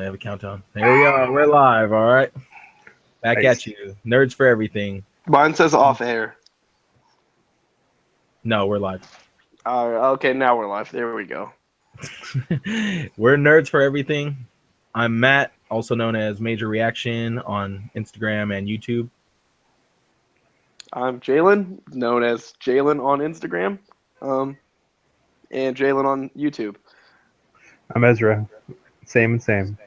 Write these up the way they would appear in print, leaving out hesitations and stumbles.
have a countdown. Here we are. We're live. All right. Back Nice. at you. Nerds for everything. Mine says off air. No, we're live. Okay, now we're live. There we go. We're Nerds for Everything. I'm Matt, also known as Major Reaction on Instagram and YouTube. I'm Jalen, known as Jalen on Instagram, and Jalen on YouTube. I'm Ezra. Same and same.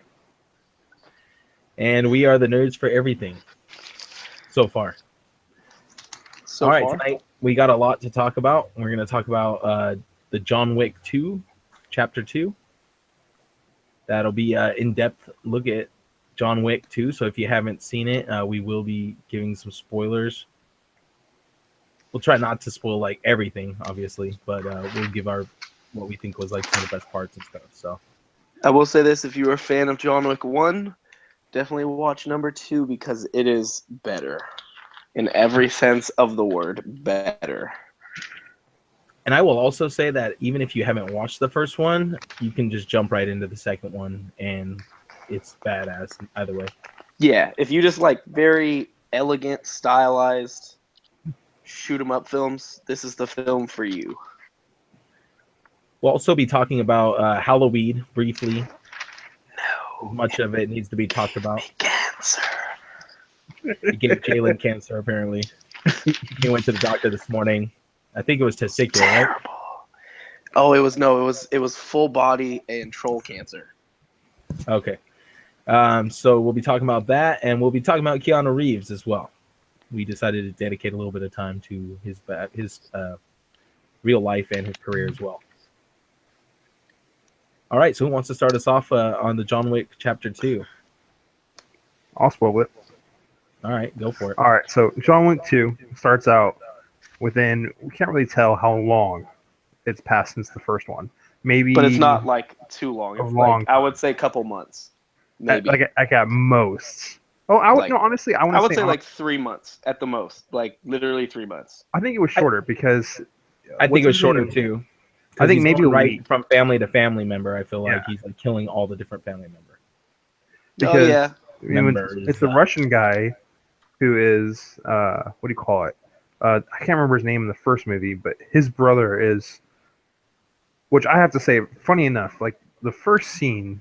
And we are the Nerds for Everything so far. All right, tonight we got a lot to talk about. We're going to talk about the John Wick 2, Chapter 2. That'll be an in-depth look at John Wick 2. So if you haven't seen it, we will be giving some spoilers. We'll try not to spoil like everything, obviously, but we'll give our what we think was like some of the best parts and stuff. So I will say this: if you're a fan of John Wick 1, definitely watch number 2 because it is better in every sense of the word. Better. And I will also say that even if you haven't watched the first one, you can just jump right into the second one, and it's badass either way. Yeah, if you just like very elegant, stylized shoot 'em up films, this is the film for you. We'll also be talking about Halloween briefly. No, Much of it needs to be talked about. cancer. He gave Jalen cancer, apparently. He went to the doctor this morning. I think it was testicular, right? Terrible. Oh, it was full body and troll cancer. Okay. So we'll be talking about that, and we'll be talking about Keanu Reeves as well. We decided to dedicate a little bit of time to his real life and his career as well. All right, so who wants to start us off on the John Wick Chapter 2? I'll spoil it. All right, go for it. All right, so John Wick 2 starts out within, we can't really tell how long it's passed since the first one. Maybe, But it's not like too long. A It's long like I would say a couple months, maybe. like at most. Oh, I would Like- no. Honestly, I I would say say like 3 months at the most, like literally 3 months. I think it was shorter because I think what's it was his shorter name? too. I think He's maybe going a right week. from family to family member. I feel like Yeah. he's like killing all the different family members. Because Oh yeah, it's the Russian guy who is what do you call it? I can't remember his name in the first movie, but his brother is, which I have to say, funny enough, like the first scene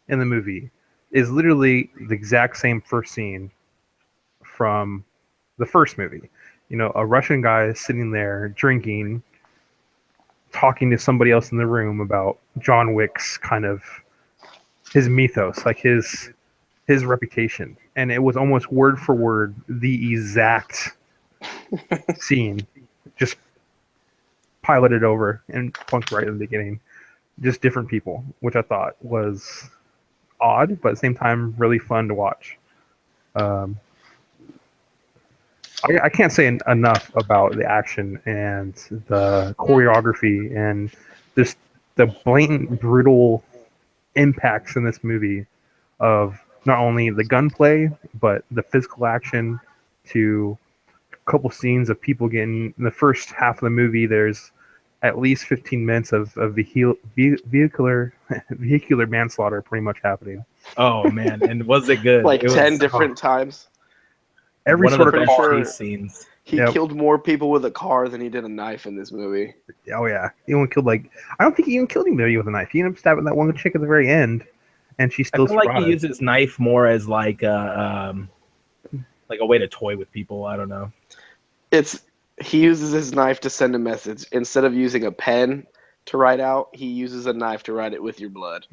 in the movie is literally the exact same first scene from the first movie. You know, a Russian guy is sitting there drinking, talking to somebody else in the room about John Wick's kind of his mythos, like his reputation, and it was almost word for word the exact scene, just piloted over and plunked right in the beginning. Just different people, which I thought was odd, but at the same time really fun to watch. I can't say enough about the action and the choreography and just the blatant, brutal impacts in this movie of not only the gunplay, but the physical action to a couple scenes of people getting, in the first half of the movie, there's at least 15 minutes of vehicular manslaughter pretty much happening. Oh man, and was it good? like It was 10 different times. Every one of sort the of best car. chase scenes. He Yep. killed more people with a car than he did a knife in this movie. Oh yeah, he only killed I don't think he even killed anybody with a knife. He ended up stabbing that one chick at the very end, and she I still feel like he survived. uses knife more as like a way to toy with people. I don't know. He uses his knife to send a message. Instead of using a pen to write out, he uses a knife to write it with your blood.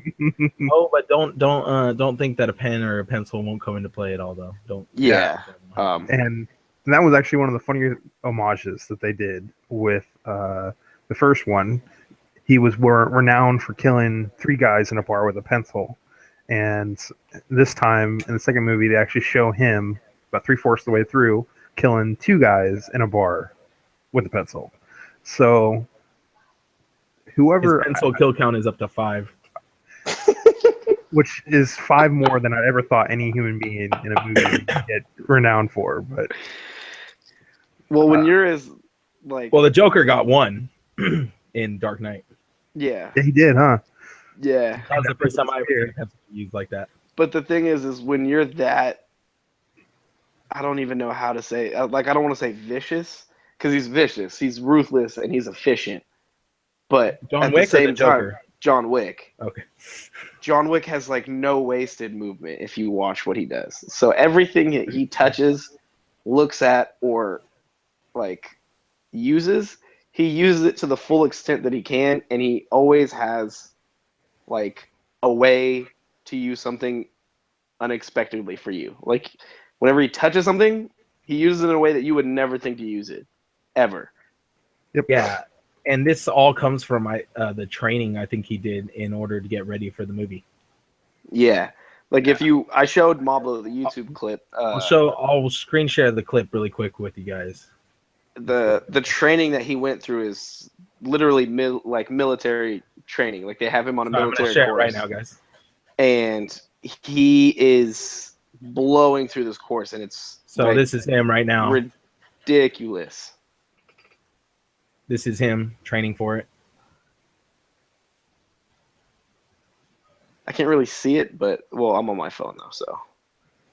Oh, but don't think that a pen or a pencil won't come into play at all, though. Don't. Yeah. And that was actually one of the funnier homages that they did with the first one. He was renowned for killing 3 guys in a bar with a pencil, and this time in the second movie they actually show him about 3/4 of the way through killing 2 guys in a bar with a pencil. So whoever His pencil kill count is up to 5. which is 5 more than I ever thought any human being in a movie would get renowned for. But Well, when you're as like Well, the Joker got 1 in Dark Knight. yeah, yeah, he did, huh? Yeah. That was the first time I ever seen a pencil used like that. But the thing is when you're that, I don't even know how to say, like, I don't want to say vicious, because he's vicious, he's ruthless, and he's efficient. But John Wick, at the same or the Joker? time, John Wick. Okay. John Wick has like no wasted movement if you watch what he does. So everything he touches, looks at, or like uses, he uses it to the full extent that he can, and he always has like a way to use something unexpectedly for you. Like whenever he touches something, he uses it in a way that you would never think to use it, ever. Yep. Yeah, and this all comes from the training I think he did in order to get ready for the movie. Yeah, like I showed Mablo the YouTube clip. I'll screen share the clip really quick with you guys. The training that he went through is literally military training. Like they have him on a military course right now, guys. And he is blowing through this course, and it's this is him right now. Ridiculous. This is him training for it. I can't really see it, but I'm on my phone though, so.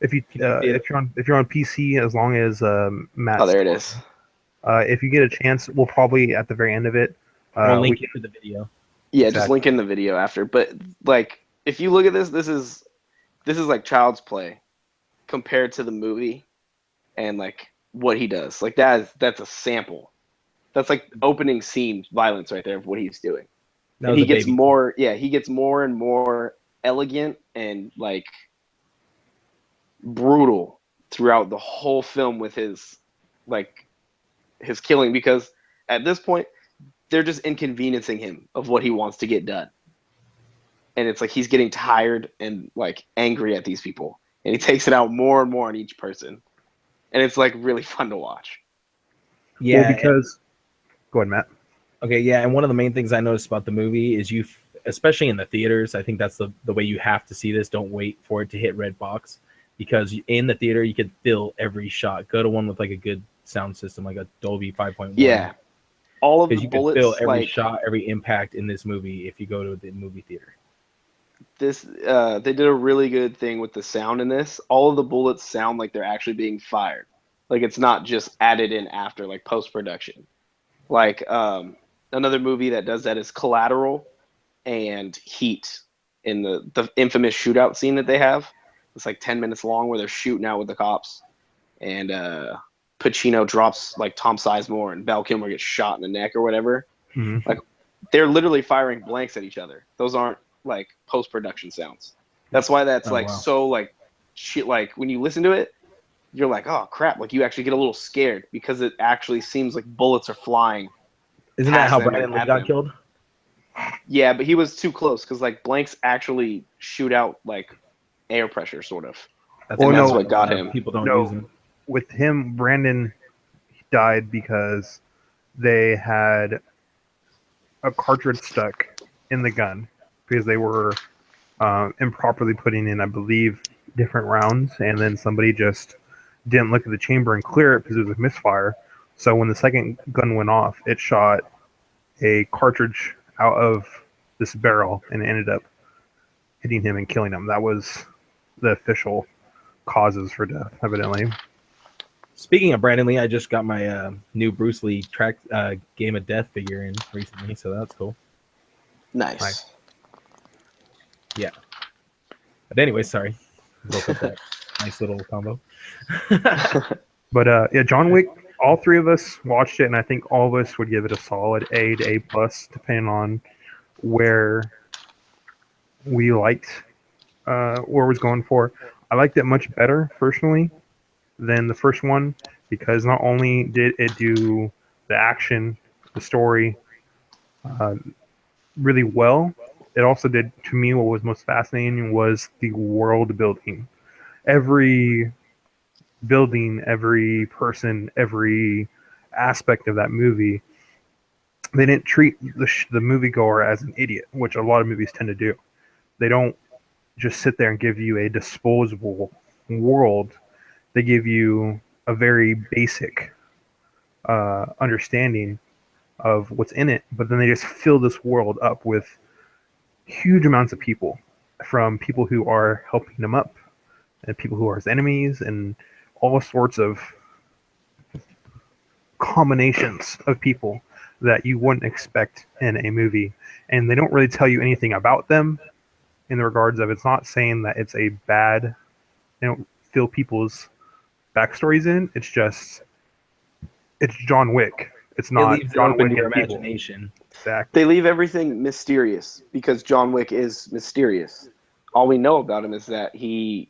If you're on PC, as long as Matt. Oh, there it is. If you get a chance, we'll probably at the very end of it. We'll link it to the video. Yeah, exactly. Just link in the video after. But like, if you look at this is like child's play compared to the movie, and like what he does. Like that's a sample. That's like opening scene violence right there of what he's doing. And he gets more and more elegant and like brutal throughout the whole film with his killing, because at this point they're just inconveniencing him of what he wants to get done. And it's like he's getting tired and like angry at these people, and he takes it out more and more on each person. And it's like really fun to watch. Yeah, well, because go ahead, Matt. Okay, yeah, and one of the main things I noticed about the movie is especially in the theaters, I think that's the way you have to see this. Don't wait for it to hit red box, because in the theater you can feel every shot. Go to one with like a good sound system, like a Dolby 5.1. Yeah, all of the bullets, can feel every shot, every impact in this movie if you go to the movie theater. This they did a really good thing with the sound in this. All of the bullets sound like they're actually being fired. Like it's not just added in after, like post-production. Like another movie that does that is Collateral and Heat, in the infamous shootout scene that they have. It's like 10 minutes long where they're shooting out with the cops, and Pacino drops like Tom Sizemore and Val Kilmer gets shot in the neck or whatever. Mm-hmm. Like they're literally firing blanks at each other. Those aren't like post-production sounds. That's why that's so like shit. Like when you listen to it, you're like, oh crap! Like you actually get a little scared because it actually seems like bullets are flying. Isn't that how Brandon Lee got killed? Yeah, but he was too close, because like blanks actually shoot out like air pressure, sort of. That's what got him. People don't use them. With him, Brandon died because they had a cartridge stuck in the gun because they were improperly putting in, I believe, different rounds, and then somebody just didn't look at the chamber and clear it because it was a misfire. So when the second gun went off, it shot a cartridge out of this barrel and it ended up hitting him and killing him. That was the official causes for death, evidently. Speaking of Brandon Lee, I just got my new Bruce Lee Game of Death figure in recently, so that's cool. Nice. Yeah. But anyway, sorry. Broke up that nice little combo. But yeah, John Wick, all three of us watched it, and I think all of us would give it a solid A to A+, depending on where we liked where it was going for. I liked it much better, personally, than the first one, because not only did it do the action, the story really well, it also did, to me, what was most fascinating was the world building. Every building, every person, every aspect of that movie, they didn't treat the moviegoer as an idiot, which a lot of movies tend to do. They don't just sit there and give you a disposable world. They give you a very basic understanding of what's in it, but then they just fill this world up with huge amounts of people, from people who are helping him up and people who are his enemies, and all sorts of combinations of people that you wouldn't expect in a movie. And they don't really tell you anything about them in the regards of, it's not saying that it's a bad, they don't fill people's backstories in. It's just, it's John Wick. It's not John Wick and people. Imagination. Exactly. They leave everything mysterious because John Wick is mysterious. All we know about him is that he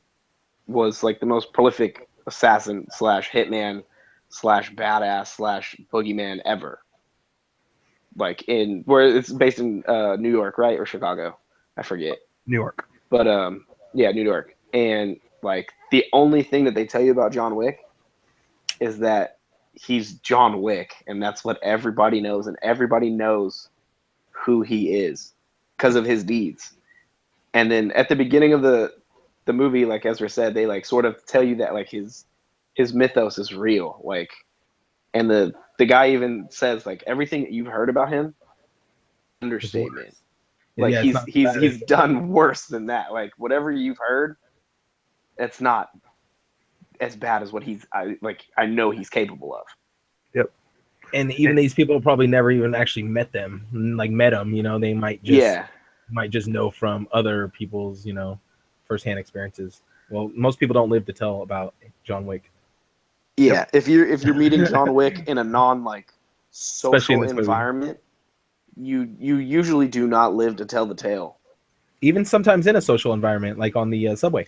was like the most prolific assassin / hitman / badass / boogeyman ever. Like in where it's based in New York, right? Or Chicago. I forget. New York. But yeah, New York. And like the only thing that they tell you about John Wick is that he's John Wick, and that's what everybody knows, and everybody knows who he is because of his deeds. And then at the beginning of the movie, like Ezra said, they like sort of tell you that like his mythos is real, like, and the guy even says like everything that you've heard about him, understatement. Like he's done worse than that. Like whatever you've heard, it's not as bad as what I know he's capable of. Yep. And even these people probably never even actually met them, like met him. You know, they might just know from other people's, you know, firsthand experiences. Well, most people don't live to tell about John Wick. Yeah, if you're meeting John Wick in a non like social environment, you usually do not live to tell the tale. Even sometimes in a social environment, like on the subway.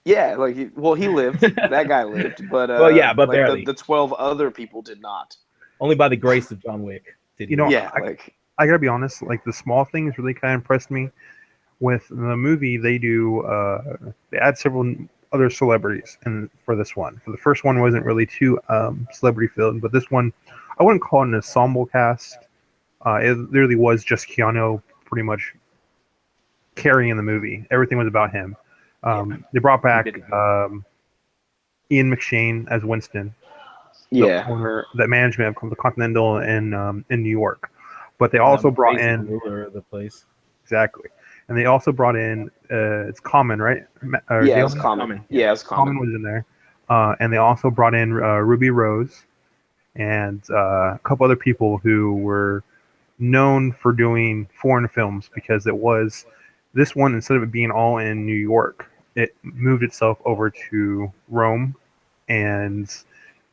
Yeah, like he lived. That guy lived, but well, yeah, but like barely. The 12 other people did not. Only by the grace of John Wick did he. You know, yeah, I gotta be honest. Like the small things really kind of impressed me. With the movie, they add several other celebrities, and for this one, for the first one wasn't really too celebrity filled, but this one, I wouldn't call it an ensemble cast. It really was just Keanu pretty much carrying the movie. Everything was about him. They brought back Ian McShane as Winston, the owner, the management of the Continental in New York. But they also brought in ruler of the place. Exactly, and they also brought in it's Common, right? Yeah, it's Common. Yeah, it's Common. Common was in there, and they also brought in Ruby Rose and a couple other people who were known for doing foreign films, because this one, instead of it being all in New York, it moved itself over to Rome, and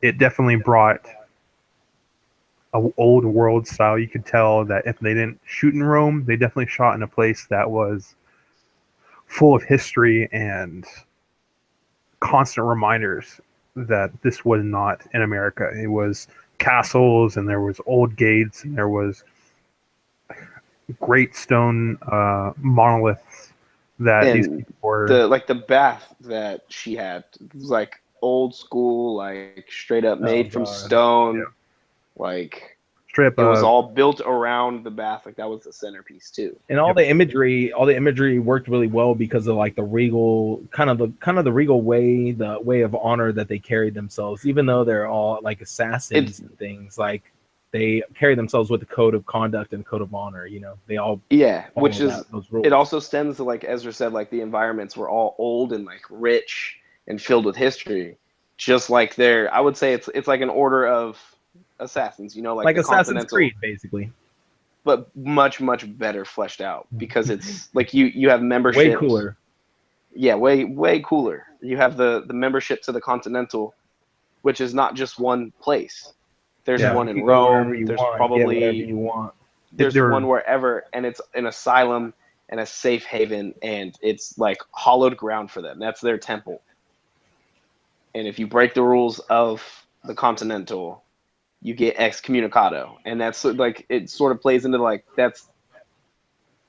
it definitely brought a old world style. You could tell that if they didn't shoot in Rome, they definitely shot in a place that was full of history and constant reminders that this was not in America. It was castles, and there was old gates, and there was great stone monoliths that and these people were. The bath that she had was like old school, like straight up made from stone. Yeah. Like straight up, it was all built around the bath. Like that was the centerpiece too. And all the imagery worked really well because of like the regal kind of the regal way, the way of honor that they carried themselves. Even though they're all like assassins and things, like they carry themselves with a code of conduct and code of honor. You know, they all which is those rules. It also stems to, like Ezra said, like the environments were all old and like rich and filled with history. Just like I would say it's like an order of assassins, you know, like Assassin's Creed, basically, but much better fleshed out, because it's like you have membership, way cooler. Yeah, way cooler. You have the membership to the Continental, which is not just one place. There's one in Rome. There's probably there's one wherever, and it's an asylum and a safe haven, and it's like hallowed ground for them. That's their temple. And if you break the rules of the Continental, you get excommunicado, and that's like it sort of plays into like that's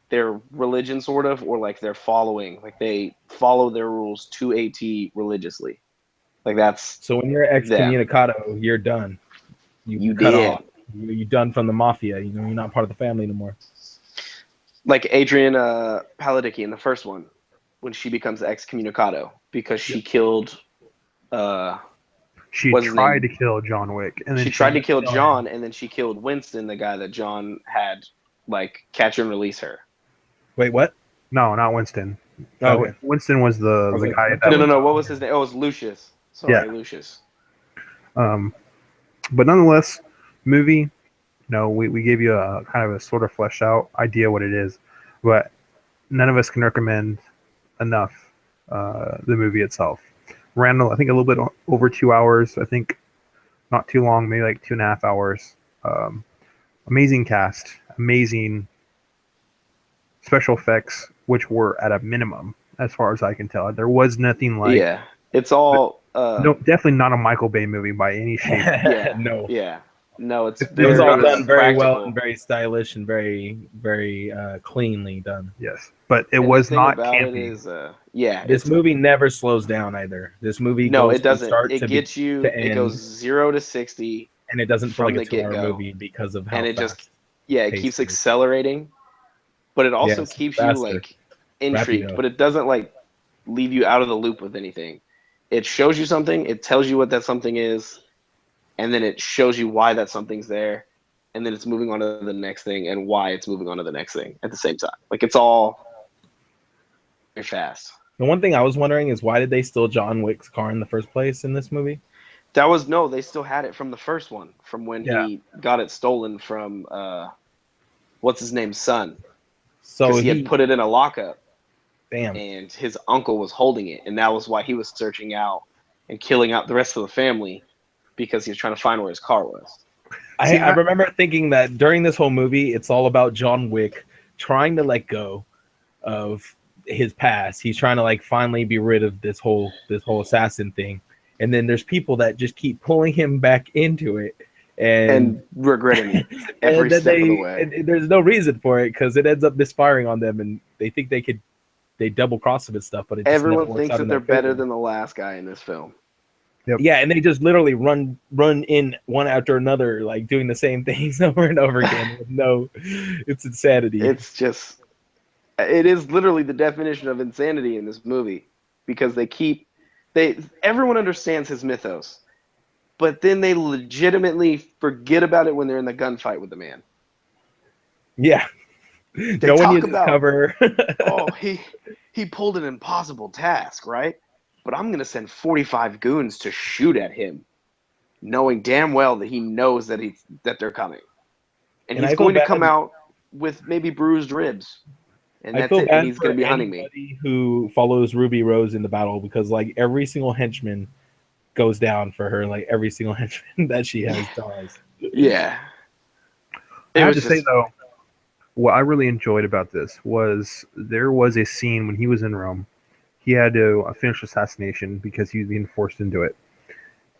their religion, sort of, or like their following, like they follow their rules to a T religiously. Like that's so when you're excommunicado, you're done. You cut off. You're done from the mafia. You know, you're not part of the family anymore. Like Adrian Paladicki in the first one, when she becomes excommunicado because she killed. She tried to kill John Wick, and then she tried to kill John, and then she killed Winston, the guy that John had like catch and release her. Wait, what? No, not Winston. Okay. Winston was the Okay. guy that. No. What was his name? Oh, it was Lucius. Sorry, Yeah. Lucius. But nonetheless, movie. No, we gave you a kind of a sort of fleshed out idea what it is, but none of us can recommend enough the movie itself. Ran, I think, a little bit over 2 hours. I think not too long, maybe like 2.5 hours. Amazing cast, amazing special effects, which were at a minimum, as far as I can tell. There was nothing like. Yeah, it's all. No, definitely not a Michael Bay movie by any shape. Yeah, No. Yeah, no. It's It was all done very practical. well and very stylish and very, very cleanly done. Yes, but it was not campy. This movie never slows down either. This movie goes it doesn't. from start it to gets you. to end, it goes 0 to 60, and it doesn't feel from like a the 2-hour get-go. movie because of how and it fast. just it paced keeps it is. accelerating, but it also Yes, keeps faster. you like intrigued. Rapido. But it doesn't like leave you out of the loop with anything. It shows you something. It tells you what that something is, and then it shows you why that something's there, and then it's moving on to the next thing and why it's moving on to the next thing at the same time. Like it's all very fast. The one thing I was wondering is why did they steal John Wick's car in the first place in this movie? That was they still had it from the first one, from when he got it stolen from what's his name's son. So he had put it in a lockup. Damn. And his uncle was holding it, and that was why he was searching out and killing out the rest of the family, because he was trying to find where his car was. I remember thinking that during this whole movie, it's all about John Wick trying to let go of his past. He's trying to like finally be rid of this whole assassin thing, and then there's people that just keep pulling him back into it and regretting it every step of the way. And there's no reason for it because it ends up misfiring on them, and they think they double cross him and stuff, but everyone thinks that they're better than the last guy in this film. Yep. Yeah, and they just literally run in one after another, like doing the same things over and over again. It's insanity. It is literally the definition of insanity in this movie, because everyone understands his mythos, but then they legitimately forget about it when they're in the gunfight with the man. Yeah. No one uses cover. Oh, he pulled an impossible task, right? But I'm going to send 45 goons to shoot at him, knowing damn well that he knows that they're coming. And he's going to come out with maybe bruised ribs. And that's it. And he's going to be hunting me. Who follows Ruby Rose in the battle, because like every single henchman goes down for her. Like every single henchman that she has dies. Yeah. I have to say though, what I really enjoyed about this was there was a scene when he was in Rome. He had to finish assassination because he was being forced into it,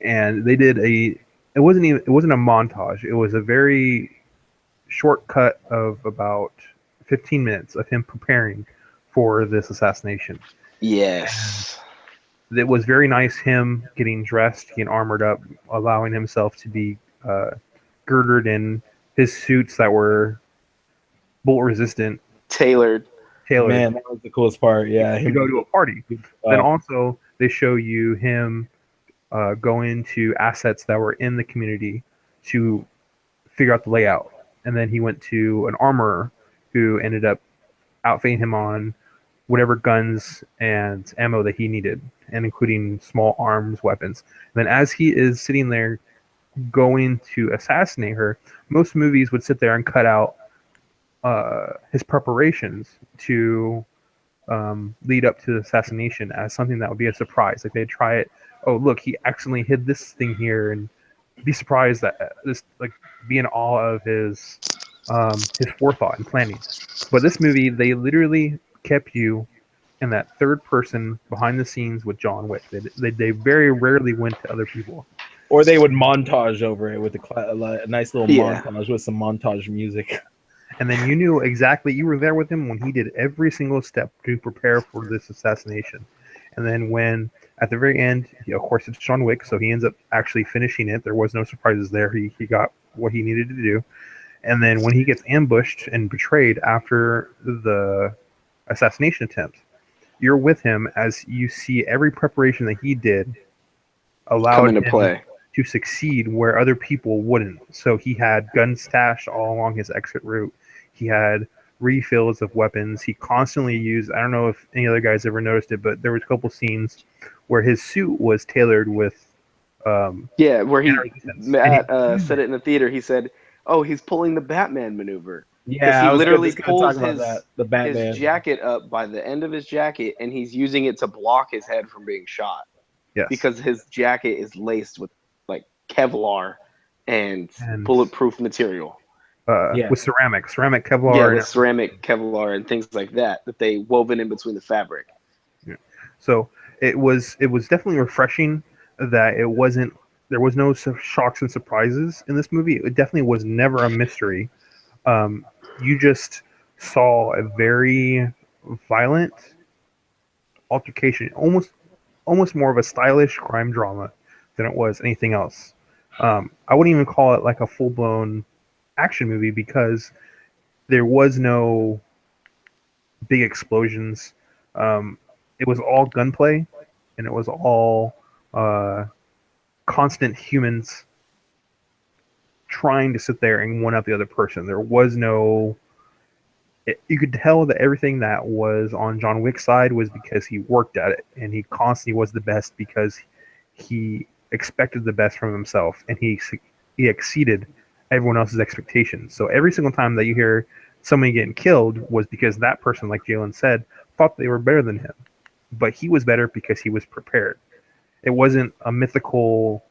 and they did it wasn't a montage. It was a very short cut of about 15 minutes of him preparing for this assassination. Yes. And it was very nice, him getting dressed, getting armored up, allowing himself to be girdered in his suits that were bullet resistant, tailored. Man, that was the coolest part. Yeah, to go to a party. Then also they show you him going to assets that were in the community to figure out the layout, and then he went to an armorer who ended up outfitting him on whatever guns and ammo that he needed, and including small arms weapons. And then as he is sitting there going to assassinate her, most movies would sit there and cut out his preparations to lead up to the assassination as something that would be a surprise. Like they'd try it. Oh, look, he accidentally hid this thing here, and be surprised that this, like, be in awe of his forethought and planning. But this movie, they literally kept you in that third person behind the scenes with John Wick. They very rarely went to other people. Or they would montage over it with a nice little montage with some montage music. And then you knew exactly, you were there with him when he did every single step to prepare for this assassination. And then when, at the very end, of course it's John Wick, so he ends up actually finishing it. There was no surprises there. He got what he needed to do. And then when he gets ambushed and betrayed after the assassination attempt, you're with him as you see every preparation that he did allowed him to succeed where other people wouldn't. So he had guns stashed all along his exit route. He had refills of weapons. He constantly used, I don't know if any other guys ever noticed it, but there was a couple scenes where his suit was tailored with where Matt said it in the theater. He said, "Oh, he's pulling the Batman maneuver." Yeah, he I was literally just pulls talk about that. The Batman. his jacket up by the end of his jacket, and he's using it to block his head from being shot. Yes. Because his jacket is laced with like Kevlar and bulletproof material. With ceramic Kevlar. Yeah, with ceramic Kevlar and things like that they woven in between the fabric. Yeah. So it was definitely refreshing that there was no shocks and surprises in this movie. It definitely was never a mystery. You just saw a very violent altercation, almost more of a stylish crime drama than it was anything else. I wouldn't even call it like a full-blown action movie because there was no big explosions. It was all gunplay, and it was all constant humans trying to sit there and one up the other person. There was no... You could tell that everything that was on John Wick's side was because he worked at it, and he constantly was the best because he expected the best from himself, and he exceeded everyone else's expectations. So every single time that you hear somebody getting killed was because that person, like Jalen said, thought they were better than him. But he was better because he was prepared. It wasn't a mythical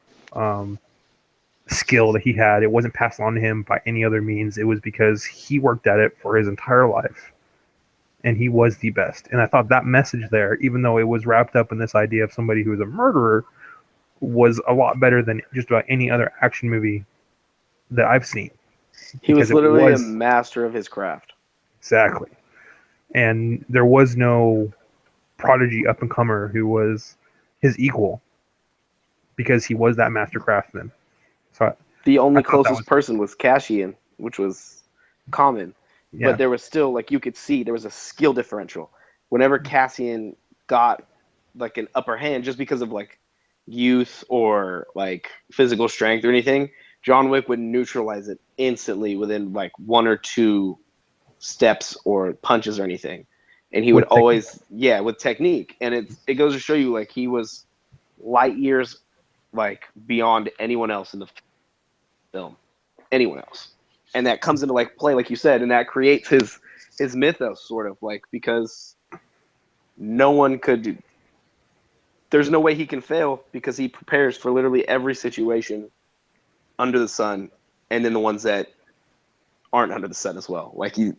skill that he had. It wasn't passed on to him by any other means. It was because he worked at it for his entire life, and he was the best. And I thought that message there, even though it was wrapped up in this idea of somebody who was a murderer, was a lot better than just about any other action movie that I've seen. He was literally a master of his craft. Exactly. And there was no prodigy up-and-comer who was his equal because he was that master craftsman. So the only closest person was Cassian, which was common. Yeah. But there was still, like, you could see there was a skill differential. Whenever Cassian got, like, an upper hand, just because of, like, youth or, like, physical strength or anything, John Wick would neutralize it instantly within, like, one or two steps or punches or anything. And he would always, with technique. And it goes to show you, like, he was light years, like, beyond anyone else in the film. Anyone else. And that comes into, like, play, like you said, and that creates his mythos, sort of, like, because no one could do. There's no way he can fail because he prepares for literally every situation under the sun, and then the ones that aren't under the sun as well. Like the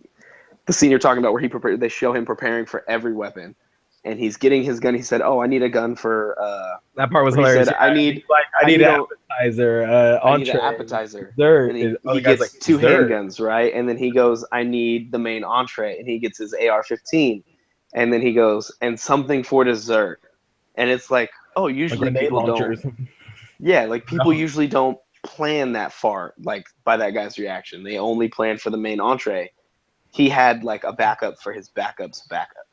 scene you're talking about where they show him preparing for every weapon, and he's getting his gun. He said, "Oh, I need a gun for." That part was hilarious. Said, I need an appetizer, I need an appetizer. Dessert. And he gets like, 2 handguns, right? And then he goes, "I need the main entree," and he gets his AR-15, and then he goes, "And something for dessert," and it's like, oh, usually people don't. Yeah, like people usually don't plan that far, like by that guy's reaction. They only plan for the main entree. He had like a backup for his backup's backup.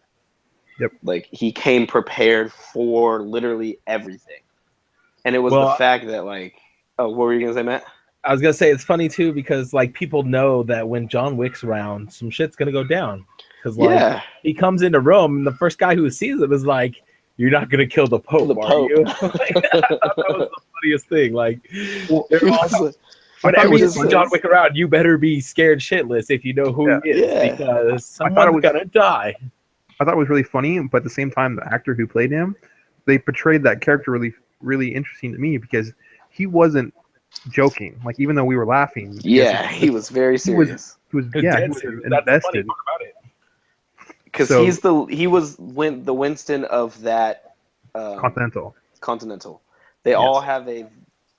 Yep. Like he came prepared for literally everything. And it was the fact that like, oh, what were you gonna say, Matt? I was gonna say it's funny too because like people know that when John Wick's around, some shit's gonna go down. Because like he comes into Rome and the first guy who sees him is like, "You're not gonna kill the Pope, are you?" Like, that was the funniest thing. Like, whenever you see John Wick around, you better be scared shitless if you know who he is because someone's gonna die. I thought it was really funny, but at the same time, the actor who played him, they portrayed that character really, really interesting to me because he wasn't joking. Like even though we were laughing, he was very serious. He was invested. Because he was the Winston of that Continental. They all have a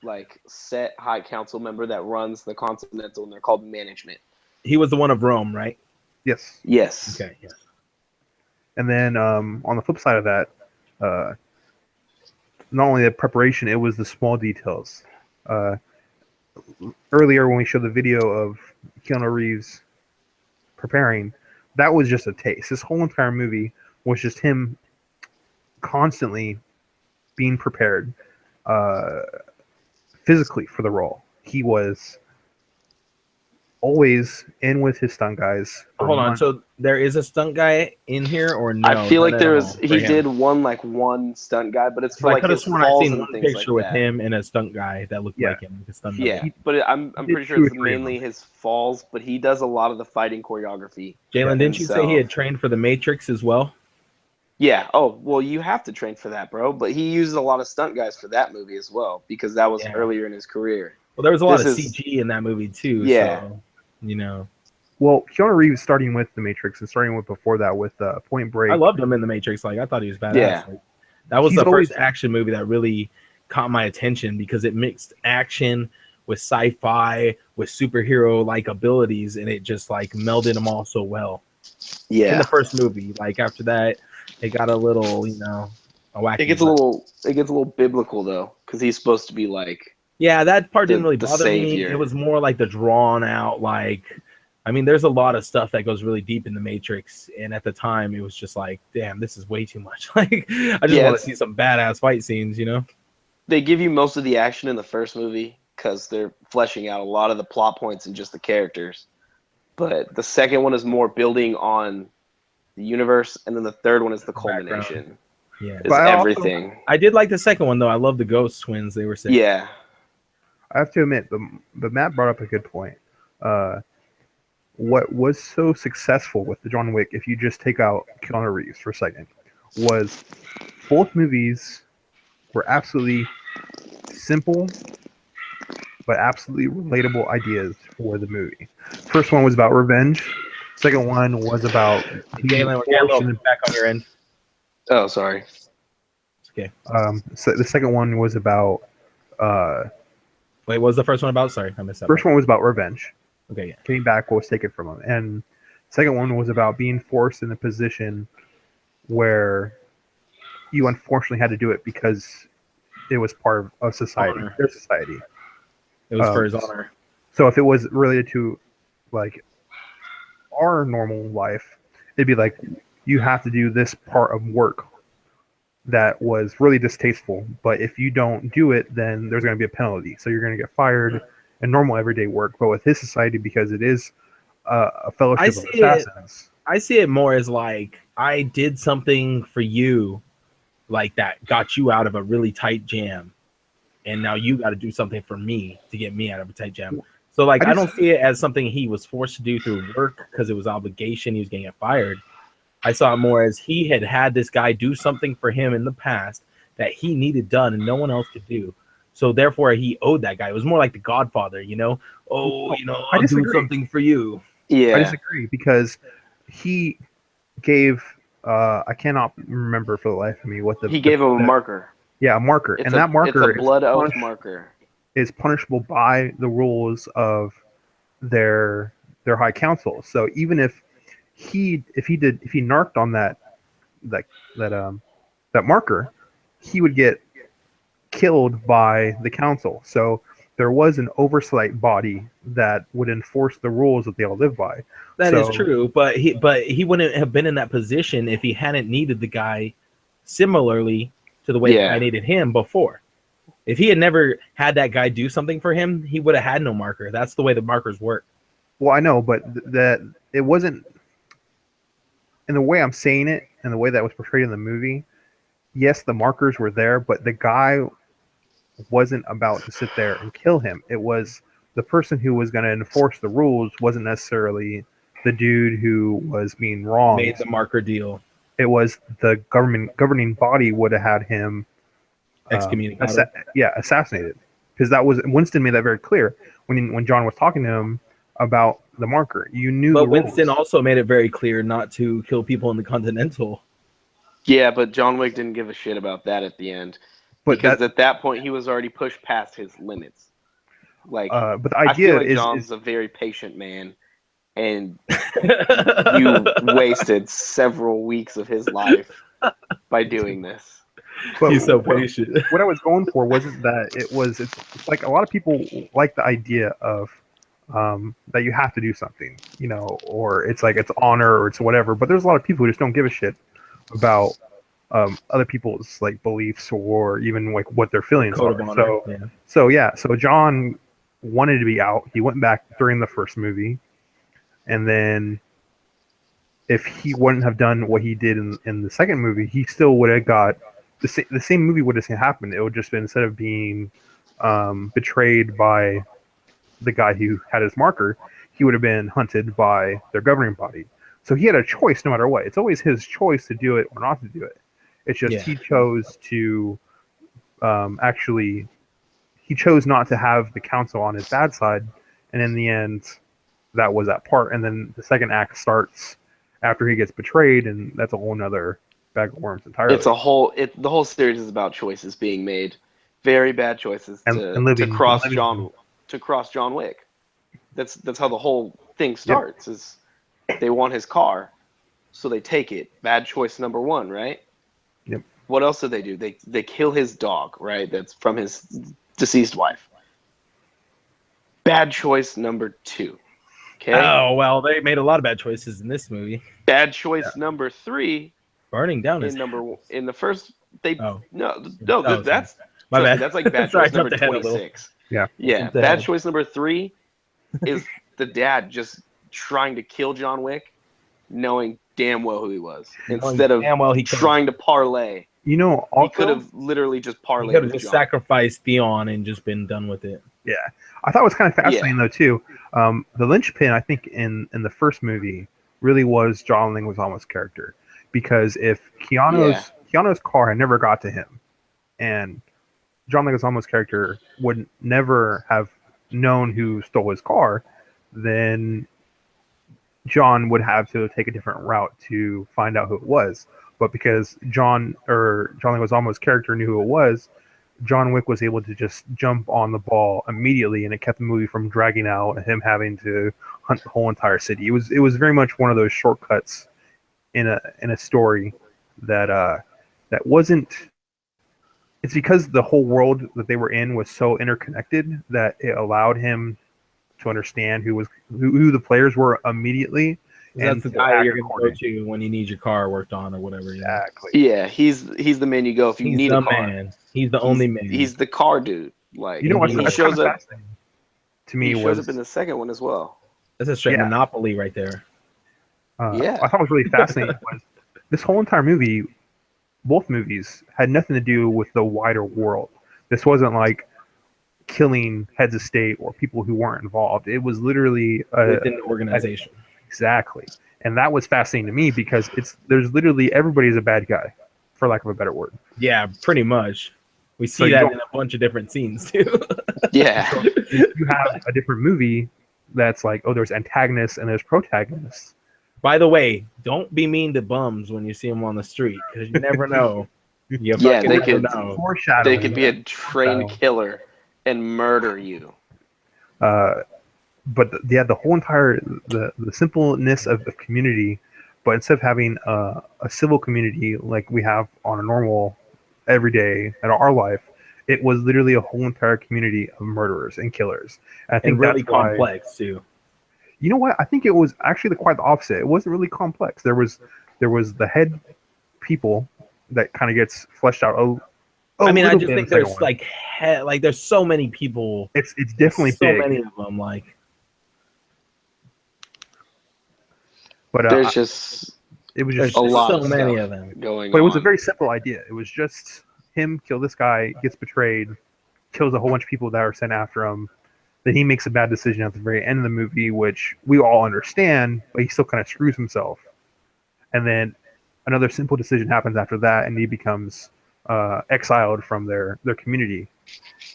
like set high council member that runs the Continental, and they're called management. He was the one of Rome, right? Yes. Yes. Okay. Yes. And then on the flip side of that, not only the preparation, it was the small details. Earlier when we showed the video of Keanu Reeves preparing, that was just a taste. This whole entire movie was just him constantly being prepared physically for the role. He was always in with his stunt guys. Hold on, so there is a stunt guy in here, or no? I feel like he did one stunt guy, but it's for like his falls and things like that. I seen one picture with him and a stunt guy that looked like him, like a stunt guy. But I'm pretty sure it's mainly his falls, but he does a lot of the fighting choreography. Jalen, didn't you say he had trained for the Matrix as well? Yeah. Oh, well, you have to train for that, bro. But he uses a lot of stunt guys for that movie as well, because that was earlier in his career. Well, there was a lot of CG in that movie too. Yeah. So, Well, Keanu Reeves starting with The Matrix and starting with before that with Point Break. I loved him in The Matrix. Like, I thought he was badass. Yeah. Like, that was the first action movie that really caught my attention because it mixed action with sci-fi, with superhero-like abilities, and it just, like, melded them all so well. Yeah. In the first movie. Like, after that, it got a little, a wacky. It gets a little biblical, though, because he's supposed to be, like... Yeah, that part didn't really bother me. It was more like the drawn-out, like... I mean, there's a lot of stuff that goes really deep in The Matrix, and at the time, it was just like, damn, this is way too much. Like, I just want to see some badass fight scenes, They give you most of the action in the first movie because they're fleshing out a lot of the plot points and just the characters. But the second one is more building on the universe, and then the third one is the culmination. Yeah, is everything. I did like the second one, though. I love the Ghost twins. They were sick. Yeah. I have to admit, but Matt brought up a good point. What was so successful with the John Wick, if you just take out Keanu Reeves for a second, was both movies were absolutely simple but absolutely relatable ideas for the movie. First one was about revenge. Second one was about Galen, we're getting a little back on your end. Oh, sorry. It's okay. So the second one was about wait, what was the first one about? Sorry, I missed that. First one was about revenge. Okay, yeah. Getting back what was taken from him. And second one was about being forced in a position where you unfortunately had to do it because it was part of society, their society. It was for his honor. So if it was related to like our normal life, it'd be like you have to do this part of work that was really distasteful. But if you don't do it, then there's going to be a penalty. So you're going to get fired in normal everyday work. But with his society, because it is a fellowship of assassins. I see it more as like, I did something for you like that got you out of a really tight jam. And now you got to do something for me to get me out of a tight jam. So like, I don't see it as something he was forced to do through work because it was obligation. He was going to get fired. I saw it more as he had this guy do something for him in the past that he needed done and no one else could do. So therefore he owed that guy. It was more like The Godfather, I'll do something for you. Yeah. I disagree because he gave I cannot remember for the life of me what he gave him a marker. Yeah, a marker. And that marker it's a blood oath marker. Is punishable by the rules of their high council. So even if he narked on that marker, he would get killed by the council. So there was an oversight body that would enforce the rules that they all live by. That is true, but he wouldn't have been in that position if he hadn't needed the guy similarly to the way I needed him before. If he had never had that guy do something for him, he would have had no marker. That's the way the markers work. Well, I know, but that it wasn't. In the way I'm saying it, and the way that was portrayed in the movie, yes, the markers were there, but the guy wasn't about to sit there and kill him. It was the person who was going to enforce the rules wasn't necessarily the dude who was being wronged. Made the marker deal. It was the governing body would have had him excommunicated. Assassinated. Because that was Winston made that very clear when John was talking to him about the marker. You knew. But Winston also made it very clear not to kill people in the Continental. Yeah, but John Wick didn't give a shit about that at the end. Because at that point he was already pushed past his limits. Like, but the idea I feel like John's a very patient man, and you wasted several weeks of his life by doing this. But he's so patient. What I was going for wasn't that it's like a lot of people like the idea of that you have to do something, or it's like it's honor or it's whatever. But there's a lot of people who just don't give a shit about other people's like beliefs or even like what their feelings are. So John wanted to be out. He went back during the first movie, and then if he wouldn't have done what he did in the second movie, he still would have got the same movie would have happened. It would just been, instead of being betrayed by the guy who had his marker, he would have been hunted by their governing body. So he had a choice no matter what. It's always his choice to do it or not to do it. It's just he chose to he chose not to have the council on his bad side, and in the end, that was that part. And then the second act starts after he gets betrayed, and that's a whole nother bag of worms entirely. The whole series is about choices being made, very bad choices to cross John Wick. That's how the whole thing starts. Yep. Is they want his car, so they take it. Bad choice number one, right? Yep. What else do? They kill his dog, right? That's from his deceased wife. Bad choice number two. Okay. Oh well, they made a lot of bad choices in this movie. Bad choice number three. Burning down in the first. That's my bad. That's like bad choice number 26. Yeah. Bad choice number 3 is the dad just trying to kill John Wick, knowing damn well who he was, instead of trying to parlay. You know, he could have literally just parlayed. He could have just sacrificed Theon and just been done with it. Yeah, I thought it was kind of fascinating though too. The linchpin, I think, in the first movie really was John Leguizamo's character, because if Keanu's car had never got to him, and John Leguizamo's character would never have known who stole his car, then John would have to take a different route to find out who it was. But because John Leguizamo's character knew who it was, John Wick was able to just jump on the ball immediately, and it kept the movie from dragging out and him having to hunt the whole entire city. It was very much one of those shortcuts in a story that wasn't. It's because the whole world that they were in was so interconnected that it allowed him to understand who the players were immediately. That's the guy you're going to go to when you need your car worked on or whatever. Exactly. Yeah, he's the man you go if you need a car. Man. He's the only man. He's the car dude. Like, you know what? He shows up. To me, he shows up in the second one as well. That's a straight Monopoly right there. I thought was really fascinating was this whole entire movie. Both movies had nothing to do with the wider world. This wasn't like killing heads of state or people who weren't involved. It was literally within the organization. Exactly. And that was fascinating to me because there's literally everybody's a bad guy, for lack of a better word. Yeah, pretty much. We see that in a bunch of different scenes too. Yeah. So you have a different movie that's like, oh, there's antagonists and there's protagonists. By the way, don't be mean to bums when you see them on the street, because you never know. They could be a trained killer and murder you. But the whole entire the simpleness of the community, but instead of having a civil community like we have on a normal everyday in our life, it was literally a whole entire community of murderers and killers. And I think really complex too. You know what? I think it was actually quite the opposite. It wasn't really complex. There was the head people that kind of gets fleshed out. I mean, I just think there's there's so many people. It's definitely so big. Many of them, like. But it was just a lot. So many of them going. But it was a very simple idea. It was just him kill this guy, gets betrayed, kills a whole bunch of people that are sent after him. Then he makes a bad decision at the very end of the movie, which we all understand, but he still kind of screws himself. And then another simple decision happens after that, and he becomes exiled from their community.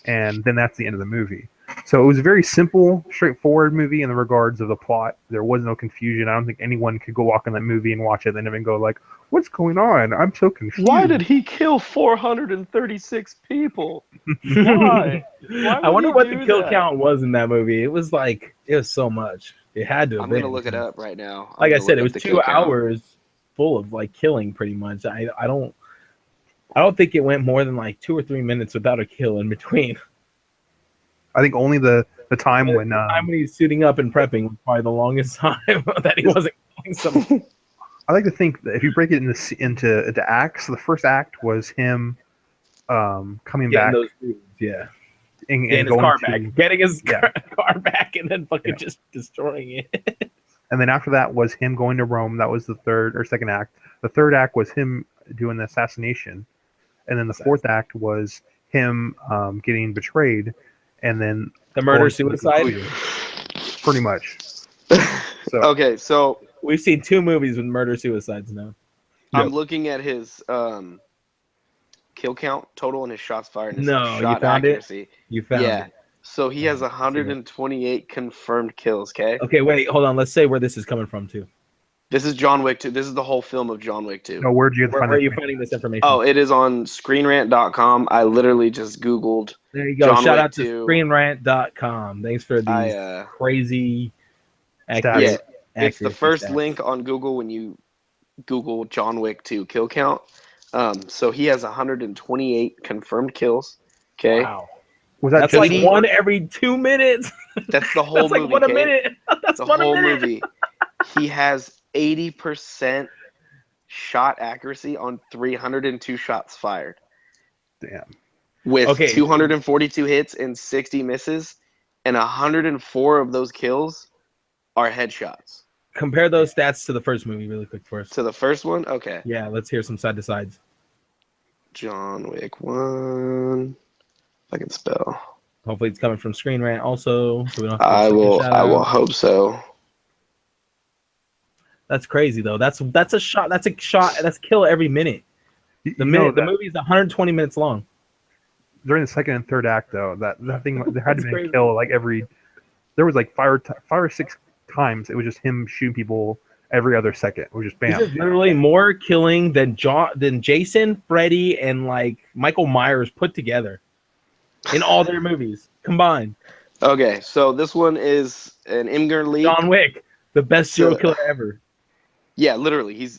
And then that's the end of the movie. So it was a very simple, straightforward movie in the regards of the plot. There was no confusion. I don't think anyone could go walk in that movie and watch it and then go like, what's going on? I'm so confused. Why did he kill 436 people? Why? I wonder what the kill count was in that movie. It was so much. It had to have been. I'm going to look it up right now. Like I said, it was 2 hours full of killing pretty much. I don't think it went more than 2 or 3 minutes without a kill in between. I think only the time when he's suiting up and prepping was probably the longest time that he wasn't killing someone. I like to think that if you break it into acts, the first act was him coming back. Those dudes, yeah. getting his car back, and then fucking just destroying it. And then after that was him going to Rome. That was the third or second act. The third act was him doing the assassination, and then the fourth act was him getting betrayed, and then the murder-suicide. Pretty much. So okay, so we've seen 2 movies with murder-suicides now. I'm looking at his kill count total and his shots fired. And his shot you found accuracy. it. You found it. So he has 128 confirmed kills. Okay, wait, hold on. Let's say where this is coming from too. This is John Wick 2. This is the whole film of John Wick 2. No, where are you finding this information? Oh, it is on ScreenRant.com. I literally just Googled. There you go. John Shout Wick out to 2. ScreenRant.com. Thanks for these crazy stats. It's the first link on Google when you Google John Wick 2 kill count. So he has 128 confirmed kills. Okay. Wow. That's like one every 2 minutes. That's the whole movie. Like one a minute. That's the one whole a minute. movie. He has 80% shot accuracy on 302 shots fired. Damn. With 242 hits and 60 misses, and 104 of those kills are headshots. Compare those stats to the first movie really quick for us. To the first one? Okay. Yeah, let's hear some side-to-sides. John Wick 1. If I can spell. Hopefully it's coming from Screen Rant also. So we don't have to I will hope so. That's crazy though. That's a shot. That's a shot. That's kill every minute. The movie is 120 minutes long. During the second and third act though, that thing there had to be a kill like every. There was like 5 or 6 times. It was just him shooting people every other second. It was just bam. This is literally more killing than Jason, Freddy, and like Michael Myers put together in all their movies combined. Okay, so this one is an Imgur Lee. John Wick, the best serial killer ever. Yeah, literally,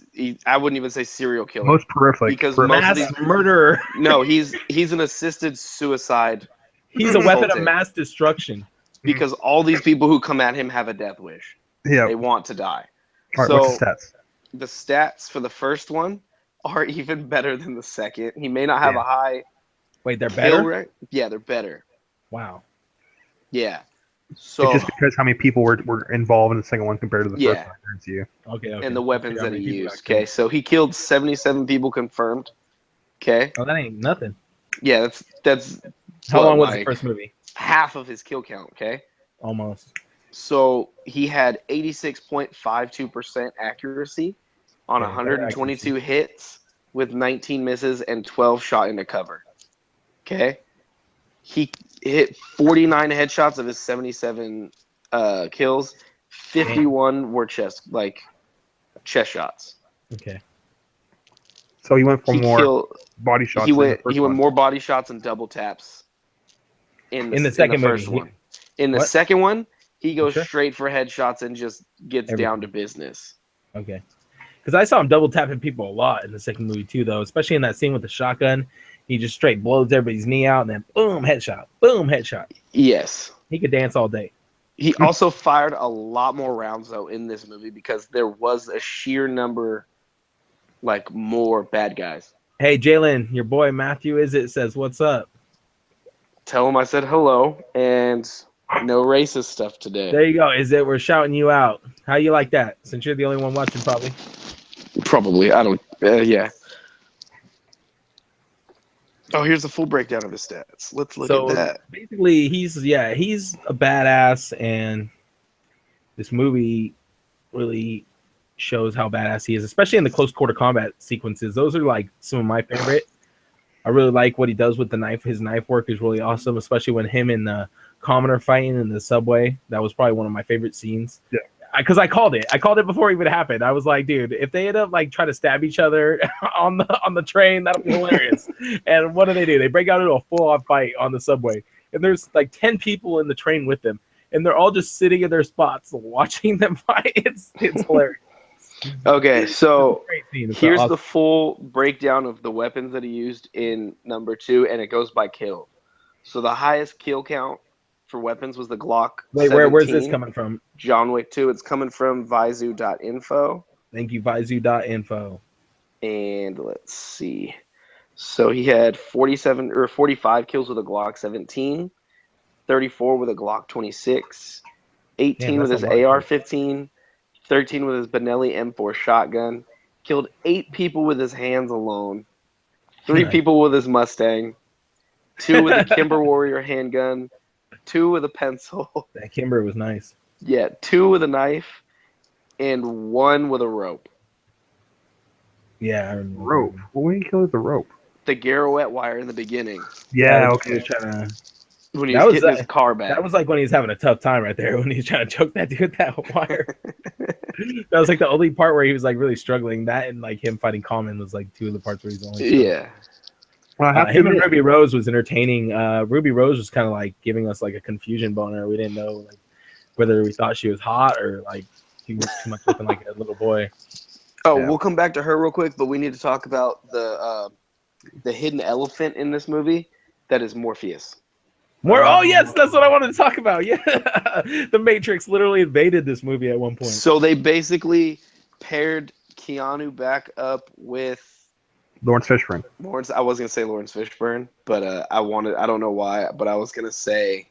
I wouldn't even say serial killer. Most prolific. Because mass murderer. No, he's an assisted suicide. He's a weapon of mass destruction. Because all these people who come at him have a death wish. Yeah. They want to die. All right, what's the stats? The stats for the first one are even better than the second. He may not have a high. Wait, they're better? Rate. Yeah, they're better. Wow. Yeah. So it's just because how many people were involved in the second one compared to the first one. You. Okay. And the weapons that he used. Okay, so he killed 77 people confirmed. Okay. Oh, that ain't nothing. Yeah, that's. How long was the first movie? Half of his kill count. Okay. Almost. So he had 86.52% accuracy on 122 hits with 19 misses and 12 shot into cover. Okay. He hit 49 headshots of his 77 kills. 51 were chest shots. Okay. So he went for more body shots. He went more body shots and double taps in the second first one. In the second one, he goes straight for headshots and just gets down to business. Okay. Because I saw him double tapping people a lot in the second movie too, though, especially in that scene with the shotgun. He just straight blows everybody's knee out and then boom, headshot. Boom, headshot. Yes. He could dance all day. He also fired a lot more rounds, though, in this movie because there was a sheer number, more bad guys. Hey, Jalen, your boy Matthew says, what's up? Tell him I said hello and no racist stuff today. There you go. We're shouting you out. How you like that? Since you're the only one watching, probably. Probably. I don't. Yeah. Oh, here's the full breakdown of his stats. Let's look at that. Basically, he's a badass, and this movie really shows how badass he is, especially in the close quarter combat sequences. Those are some of my favorite. I really like what he does with the knife. His knife work is really awesome, especially when him and the commoner fighting in the subway. That was probably one of my favorite scenes. Yeah. Because I called it. I called it before it even happened. I was like, dude, if they end up trying to stab each other on the train, that'll be hilarious. And what do? They break out into a full-on fight on the subway. And there's 10 people in the train with them. And they're all just sitting in their spots watching them fight. It's hilarious. Okay, so here's the full breakdown of the weapons that he used in number 2, and it goes by kill. So the highest kill count for weapons was the Glock. Wait, where's this coming from? John Wick 2. It's coming from Vizu.info. Thank you, Vizu.info. And let's see. So he had 45 kills with a Glock 17, 34 with a Glock 26, 18 Damn, with that's his a lot of AR-15, 13 with his Benelli M4 shotgun, killed 8 people with his hands alone, 3 Nice. people with his Mustang, 2 with a Kimber Warrior handgun, 2 with a pencil. That Kimber was nice. Yeah, 2 with a knife, and 1 with a rope. Yeah, I remember. Rope. What when you kill with the rope? The Garrowette wire in the beginning. Yeah, He okay. was trying to. When he That was was getting his car back. That was like when he was having a tough time right there when he was trying to choke that dude with that wire. That was like the only part where he was like really struggling. That and like him fighting Common was like 2 of the parts where he's only struggling. Yeah. Well, I have to him and admit, Ruby Rose was entertaining. Ruby Rose was kind of like giving us like a confusion boner. We didn't know like whether we thought she was hot or like too much looking like a little boy. Oh, Yeah. we'll come back to her real quick, but we need to talk about the hidden elephant in this movie. That is Morpheus. Oh yes, that's what I wanted to talk about. Yeah, the Matrix literally invaded this movie at one point. So they basically paired Keanu back up with Lawrence Fishburne. I was gonna say Lawrence Fishburne, but I don't know why, but I was gonna say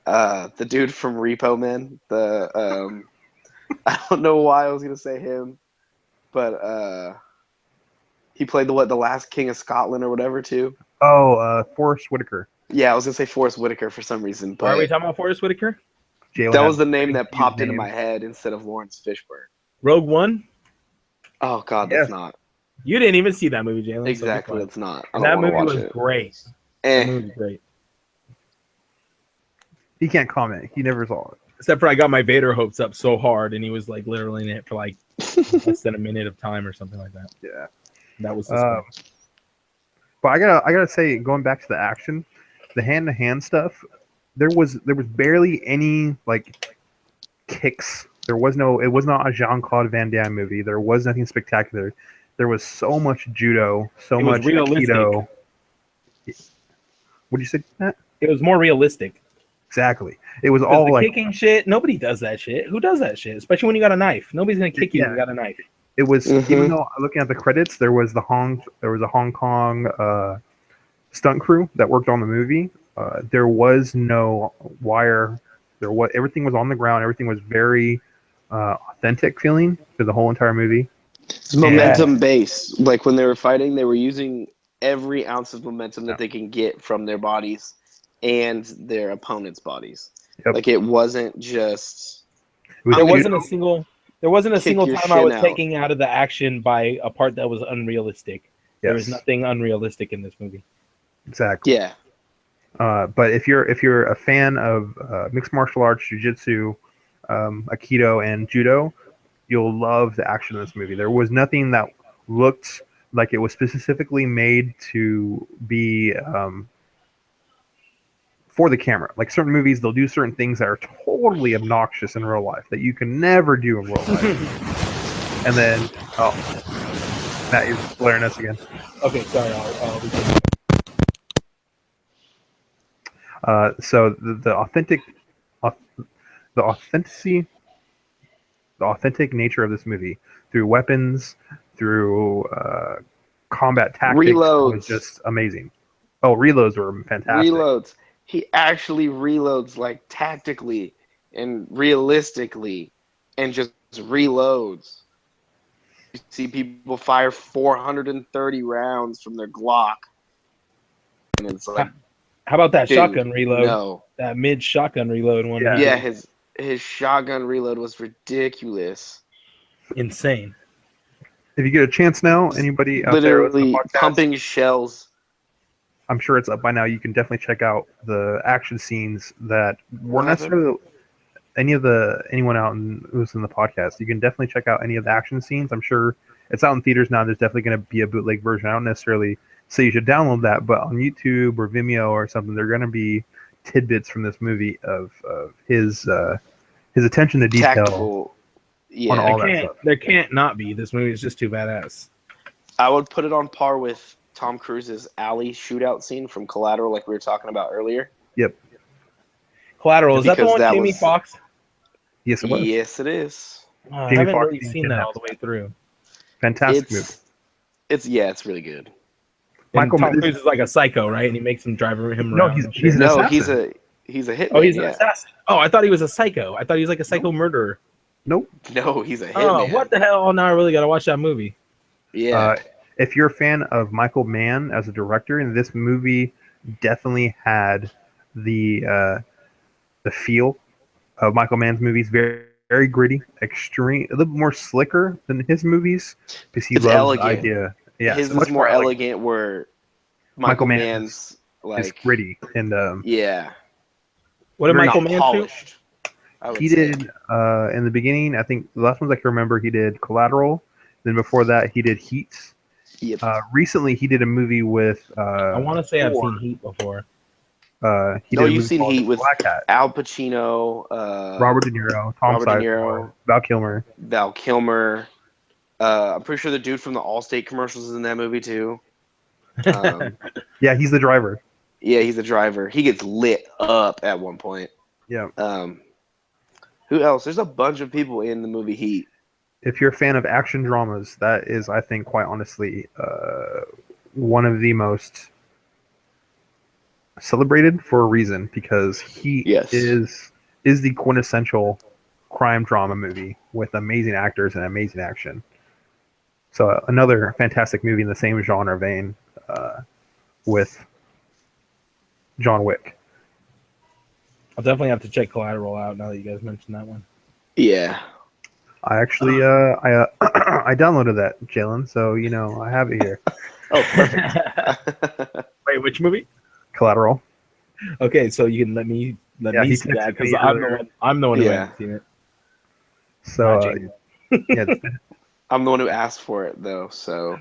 the dude from Repo Man. I don't know why I was gonna say him, but he played the last King of Scotland or whatever too. Oh, Forrest Whitaker. Yeah, I was gonna say Forrest Whitaker for some reason, but Why are we talking about Forrest Whitaker? that was the name that popped into my head instead of Lawrence Fishburne. Rogue One. Oh God, that's not. You didn't even see that movie, Jalen. Exactly, it's not. And that movie was great. That movie was great. He can't comment. He never saw it. Except for I got my Vader hopes up so hard, and he was like literally in it for like less than a minute of time or something like that. Yeah, that was. But I gotta say, going back to the action, the hand-to-hand stuff, there was barely any like kicks. It was not a Jean-Claude Van Damme movie. There was nothing spectacular. There was so much judo, so much aikido. What did you say, Matt? It was more realistic. Exactly. It was all like kicking shit. Nobody does that shit. Who does that shit? Especially when you got a knife. Nobody's gonna kick you when you got a knife. It was even though looking at the credits, there was a Hong Kong stunt crew that worked on the movie. There was no wire. Everything was on the ground. Everything was very authentic feeling to the whole entire movie. It's momentum based. Like when they were fighting, they were using every ounce of momentum that they can get from their bodies and their opponents' bodies. Yep. Like it wasn't just. There wasn't a single time I was taking out of the action by a part that was unrealistic. Yes. There was nothing unrealistic in this movie. Exactly. Yeah. But if you're a fan of mixed martial arts, jiu-jitsu, aikido, and judo, you'll love the action in this movie. There was nothing that looked like it was specifically made to be for the camera. Like certain movies, they'll do certain things that are totally obnoxious in real life that you can never do in real life. And then, Matt, you're blaring us again. Okay, sorry. I'll so the authentic nature of this movie through weapons, through combat tactics was just amazing. Oh, reloads were fantastic. Reloads. He actually reloads like tactically and realistically and just reloads. You see people fire 430 rounds from their Glock. And it's like, how about that shotgun reload? No. That mid shotgun reload one. Yeah, his shotgun reload was ridiculous. Insane. If you get a chance now, anybody out literally there pumping shells. I'm sure it's up by now. You can definitely check out the action scenes that weren't necessarily anyone out who's in the podcast. You can definitely check out any of the action scenes. I'm sure it's out in theaters now. There's definitely going to be a bootleg version. I don't necessarily say you should download that, but on YouTube or Vimeo or something, there are going to be tidbits from this movie of his attention to detail. Tactical, on all that stuff. There can't not be. This movie is just too badass. I would put it on par with Tom Cruise's alley shootout scene from Collateral, like we were talking about earlier. Yep. Collateral, is that the one with Jamie Foxx? Yes, it was. Yes, it is. I haven't really seen that all the way through. Fantastic movie. It's really good. Tom Cruise is like a psycho, right? And he makes him drive him around. No, he's an assassin. He's a hitman. Oh, he's an assassin. Oh, I thought he was a psycho. I thought he was like a psycho murderer. Nope. No, he's a hitman. Oh, what the hell? Oh, now I really got to watch that movie. Yeah. If you're a fan of Michael Mann as a director, and this movie definitely had the feel of Michael Mann's movies, very, very gritty, extreme, a little more slicker than his movies because he loves elegant. the idea. Yeah, his so is more elegant, where Michael Mann's is gritty and yeah. What did Michael Mann do? He did in the beginning. I think the last ones I can remember, he did Collateral. Then before that, he did Heat. Yep. Recently, he did a movie with. I want to say I've seen Heat before. You've seen Heat with Al Pacino, Robert De Niro, Tom Sizemore, Val Kilmer. I'm pretty sure the dude from the Allstate commercials is in that movie too. Yeah, he's the driver. Yeah, he's the driver. He gets lit up at one point. Yeah. Who else? There's a bunch of people in the movie Heat. If you're a fan of action dramas, that is, I think, quite honestly, one of the most celebrated for a reason, because Heat is the quintessential crime drama movie with amazing actors and amazing action. So another fantastic movie in the same genre vein with John Wick. I'll definitely have to check Collateral out now that you guys mentioned that one. Yeah. I actually I downloaded that, Jalen, so I have it here. Oh, perfect. Wait, which movie? Collateral. Okay, so you can let me see that, because I'm the one who hasn't seen it. So yeah, I'm the one who asked for it though. So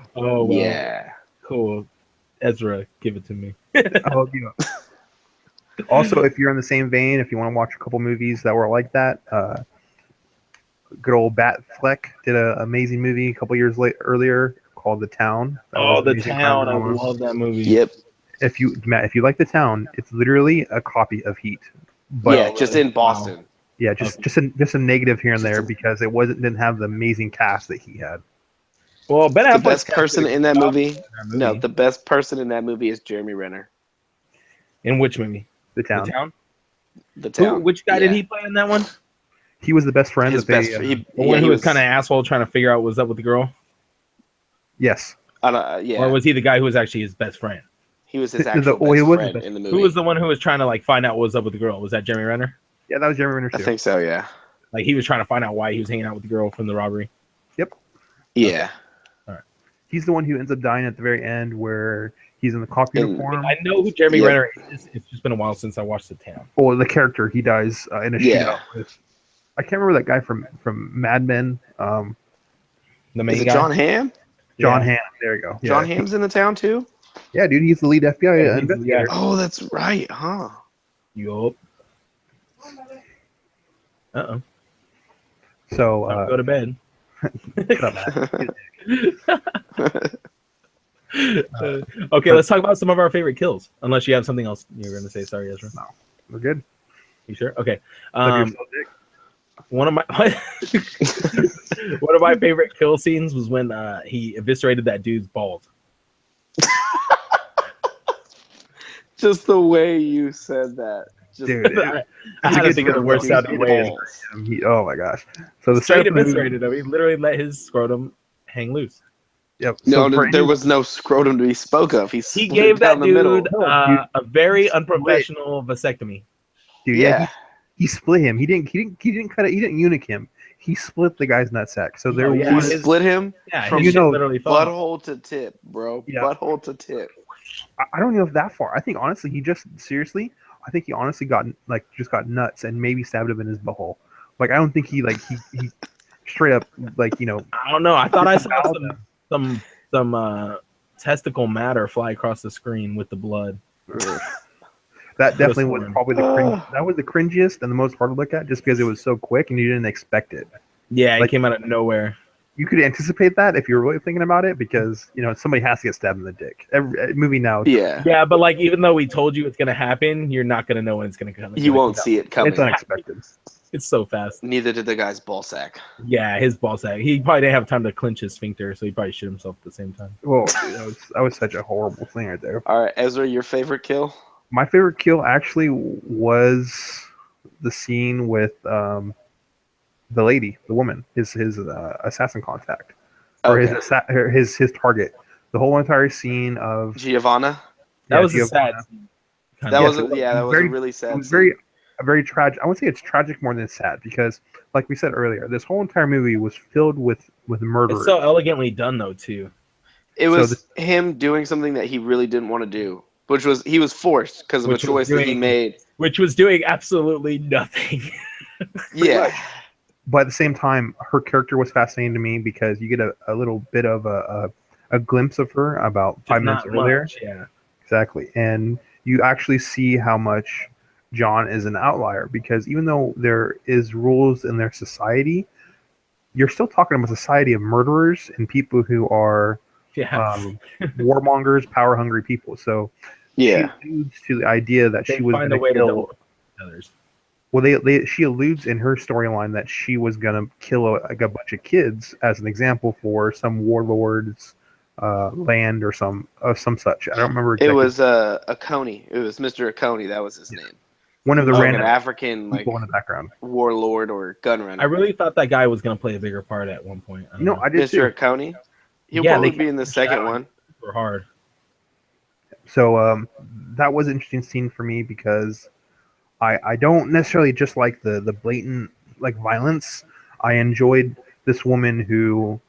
yeah, cool. Ezra, give it to me. Also, if you're in the same vein, if you want to watch a couple movies that were like that, good old Batfleck did an amazing movie a couple years earlier called The Town. The Town! I love that movie. Yep. If you like The Town, it's literally a copy of Heat. But just in Boston. Wow. Yeah, just a negative here and there because it didn't have the amazing cast that he had. Well, Ben Affleck's the best person in that movie. No, the best person in that movie is Jeremy Renner. In which movie? The Town. The Town. Which guy did he play in that one? He was the best friend. The one who was kind of asshole trying to figure out what was up with the girl? Yes. Yeah. Or was he the guy who was actually his best friend? He was his actual best friend in the movie. Who was the one who was trying to find out what was up with the girl? Was that Jeremy Renner? Yeah, that was Jeremy Renner too. I think so, yeah. He was trying to find out why he was hanging out with the girl from the robbery. Yep. Yeah. Okay. All right. He's the one who ends up dying at the very end where he's in the cop uniform. I know who Jeremy Renner is. It's just been a while since I watched The Town. Well, the character, he dies in a shootout with... I can't remember that guy from Mad Men. The main guy? John Hamm? John Hamm. There you go. Yeah. John Hamm's in The Town too? Yeah, dude, he's the lead FBI investigator. Oh, that's right, huh? Yup. Uh-oh. So go to bed. Okay, let's talk about some of our favorite kills. Unless you have something else you were going to say. Sorry, Ezra. No, we're good. You sure? Okay. One of my favorite kill scenes was when he eviscerated that dude's balls. Just the way you said that. Dude, I had to think of the worst sounding way. Oh my gosh! So the straight eviscerated him. He literally let his scrotum hang loose. Yep. No, there was no scrotum to be spoke of. He gave that dude a very unprofessional vasectomy. Dude, he split him. He didn't cut it. He didn't eunuch him. He split the guy's nutsack. So there was split him. Yeah, from literally butthole to tip, bro. Yeah. Butthole to tip. I don't know if that far. I think honestly, he honestly got got nuts and maybe stabbed him in his butthole. I don't think he straight up I don't know. I thought I saw some testicle matter fly across the screen with the blood. That definitely was probably that was the cringiest and the most hard to look at, just because it was so quick and you didn't expect it. Yeah, it came out of nowhere. You could anticipate that if you're really thinking about it, because somebody has to get stabbed in the dick. Every movie now. Yeah, but even though we told you it's gonna happen, you're not gonna know when it's gonna come. You won't see it coming. It's unexpected. It's so fast. Neither did the guy's ball sack. Yeah, his ball sack. He probably didn't have time to clench his sphincter, so he probably shit himself at the same time. Well, that was such a horrible thing right there. All right, Ezra, your favorite kill? My favorite kill actually was the scene with the woman, his assassin contact, or his target. The whole entire scene of Giovanna. That was a sad scene. That was a really sad scene. It was very tragic. I would say it's tragic more than sad because, like we said earlier, this whole entire movie was filled with murderers. It's so elegantly done, though, too. It was him doing something that he really didn't want to do, which was he was forced because of a choice that he made, which was doing absolutely nothing. Yeah. But at the same time, her character was fascinating to me because you get a little bit of a glimpse of her about 5 minutes earlier. Much, yeah. Exactly. And you actually see how much John is an outlier because even though there is rules in their society, you're still talking about a society of murderers and people who are warmongers, power-hungry people. So she alludes to the idea that she was going to kill others. Well, she alludes in her storyline that she was going to kill a bunch of kids as an example for some warlord's land or some such. I don't remember exactly. It was Oconee. It was Mr. Oconee. That was his name. One of the random African people in the background. Warlord or gun runner. I really thought that guy was going to play a bigger part at one point. I did Mr. Oconee? He'll probably be in the second one. Super hard. So that was an interesting scene for me because I don't necessarily just like the blatant violence. I enjoyed this woman who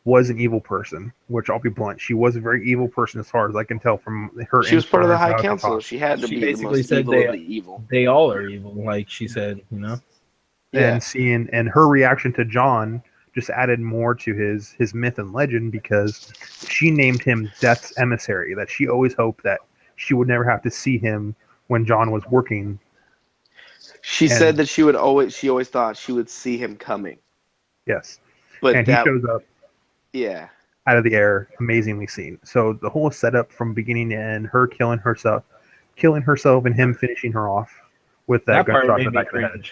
was an evil person, which I'll be blunt. She was a very evil person as far as I can tell from her. She was part of the High Council. She had to be the most evil of the evil. They all are evil, like she said, And seeing her reaction to John just added more to his myth and legend because she named him Death's emissary. That she always hoped that she would never have to see him when John was working. She said that she always thought she would see him coming. Yes, but he shows up. Yeah. Out of the air, amazingly seen. So the whole setup from beginning to end, her killing herself, and him finishing her off with that gunshot to the back of the head,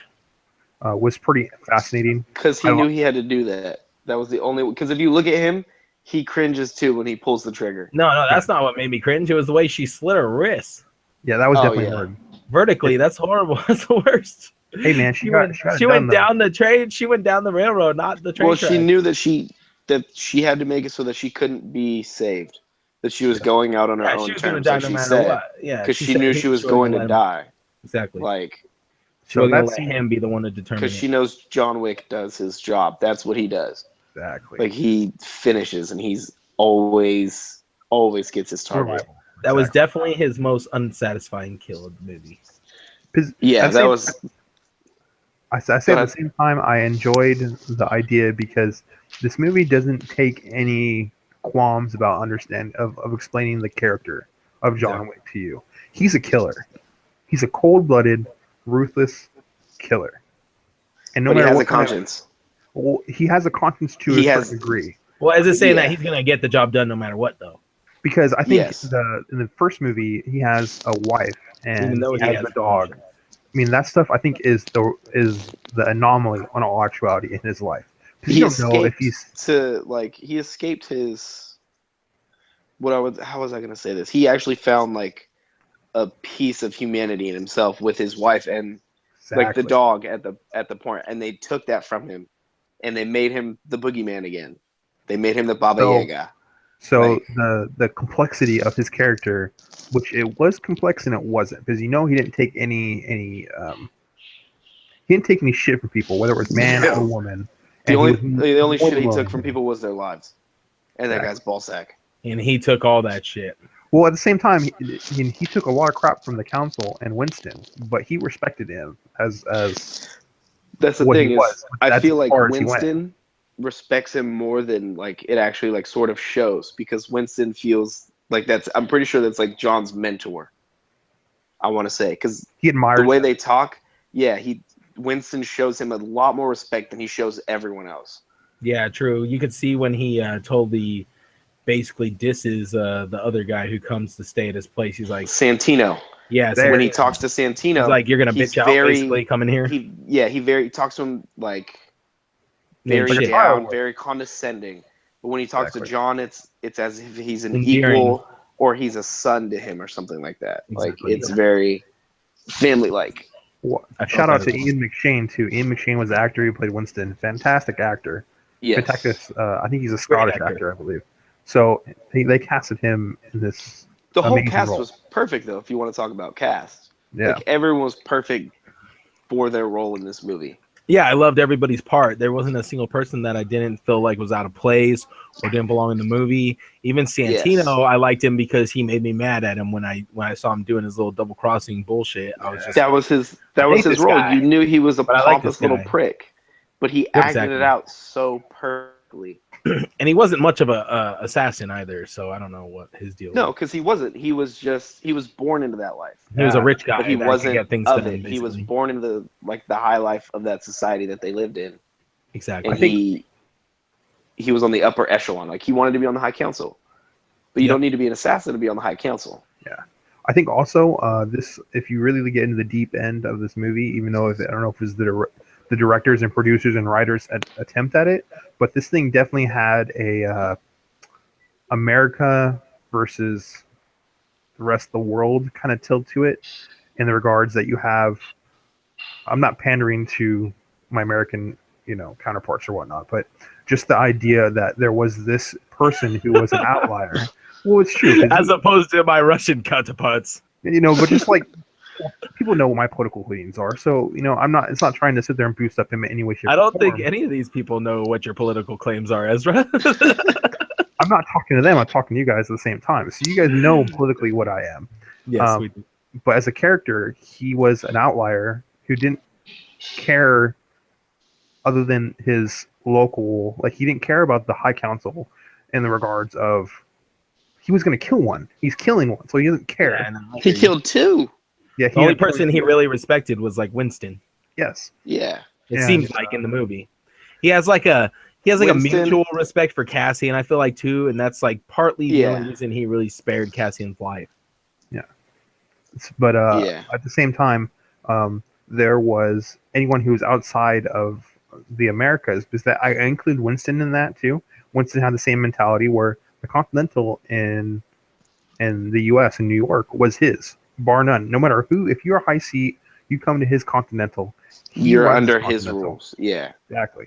was pretty fascinating. Because he knew he had to do that. That was the only. Because if you look at him, he cringes too when he pulls the trigger. No, that's not what made me cringe. It was the way she slit her wrist. Yeah, that was definitely hard. Vertically, that's horrible. That's the worst. Hey man, she went down the train. She went down the railroad, not the train. Well, she knew that she had to make it so that she couldn't be saved. That she was going out on her own terms. Like she said, because she knew she was going to die. Exactly. She was going to let him be the one to determine. Because she knows John Wick does his job. That's what he does. Exactly. He finishes, and he's always gets his target. That was definitely his most unsatisfying kill of the movie. Yeah, that was. I say at the same time, I enjoyed the idea because this movie doesn't take any qualms about of explaining the character of John Wick to you. He's a killer. He's a cold-blooded, ruthless killer. And he has a conscience. He has a conscience to a certain degree. Well, is it saying that he's going to get the job done no matter what, though? Because I think in the first movie he has a wife and he has a dog. I mean, that stuff I think is the anomaly on all actuality in his life. He escaped he escaped his. How was I going to say this? He actually found a piece of humanity in himself with his wife and the dog at the point, and they took that from him, and they made him the boogeyman again. They made him the Baba Yaga. So the complexity of his character, which it was complex and it wasn't, because he didn't take any shit from people, whether it was man or woman. The only shit he took from people was their lives, and that guy's ballsack. And he took all that shit. Well, at the same time, he took a lot of crap from the council and Winston, but he respected him as. That's the thing is, I feel like Winston respects him more than it actually sort of shows, because Winston feels like I'm pretty sure that's John's mentor. I want to say, because he admires the way they talk. Yeah, Winston shows him a lot more respect than he shows everyone else. Yeah, true. You could see when he basically disses the other guy who comes to stay at his place. He's like Santino. Yeah, so when he talks to Santino, he's like, "You're gonna bitch out, basically coming here." He talks to him very down, very condescending. But when he talks to John, it's as if he's an equal or he's a son to him or something like that. Exactly, like it's very family-like. Well, a shout out to Ian McShane too. Ian McShane was the actor who played Winston. Fantastic actor. Yes. I think he's a Scottish actor, I believe. So they casted him in this. The whole amazing cast role. was perfect, though. If you want to talk about cast, Yeah. like everyone was perfect for their role in this movie. Yeah, I loved everybody's part. There wasn't a single person that I didn't feel like was out of place or didn't belong in the movie. Even Santino, Yes. I liked him because he made me mad at him when I saw him doing his little double crossing bullshit. I was just that was his role. guy. You knew he was a But I like pompous this little guy. prick, but he acted Exactly. it out so perfectly. And he wasn't much of a assassin either, so I don't know what his deal No, was. because he wasn't. He was born into that life. He was a rich guy, But he that could wasn't get things of done, it. He was basically. born into the high life of that society that they lived in. Exactly. And he was on the upper echelon. Like he wanted to be on the high council. But you don't need to be an assassin to be on the high council. Yeah. I think also this, if you really get into the deep end of this movie, even though I don't know if it's the directors and producers and writers attempt at it, but this thing definitely had a America versus the rest of the world kind of tilt to it, in the regards that you have. I'm not pandering to my American, counterparts or whatnot, but just the idea that there was this person who was an outlier. Well, it's true. As opposed to my Russian counterparts. But just like people know what my political leanings are, so I'm not. It's not trying to sit there and boost up him in any way, shape, I don't or form. think any of these people know what your political claims are, Ezra. I'm not talking to them. I'm talking to you guys at the same time. So you guys know politically what I am. Yes, we do. But as a character, he was an outlier who didn't care other than his local. Like he didn't care about the High Council in the regards of he was going to kill one. He's killing one, so he doesn't care. Yeah, no, He killed two. Yeah, the only person he really respected was like Winston. Yes. Yeah. It seems like in the movie, he has like a Winston, mutual respect for Cassie, and I feel like too, and that's like partly the only reason he really spared Cassian's life. Yeah. But at the same time, there was anyone who was outside of the Americas, because that I include Winston in that too. Winston had the same mentality where the Continental in the U.S. in New York was his, bar none. No matter who, if you're a high seat, you come to his Continental. You're under his rules. Yeah, exactly.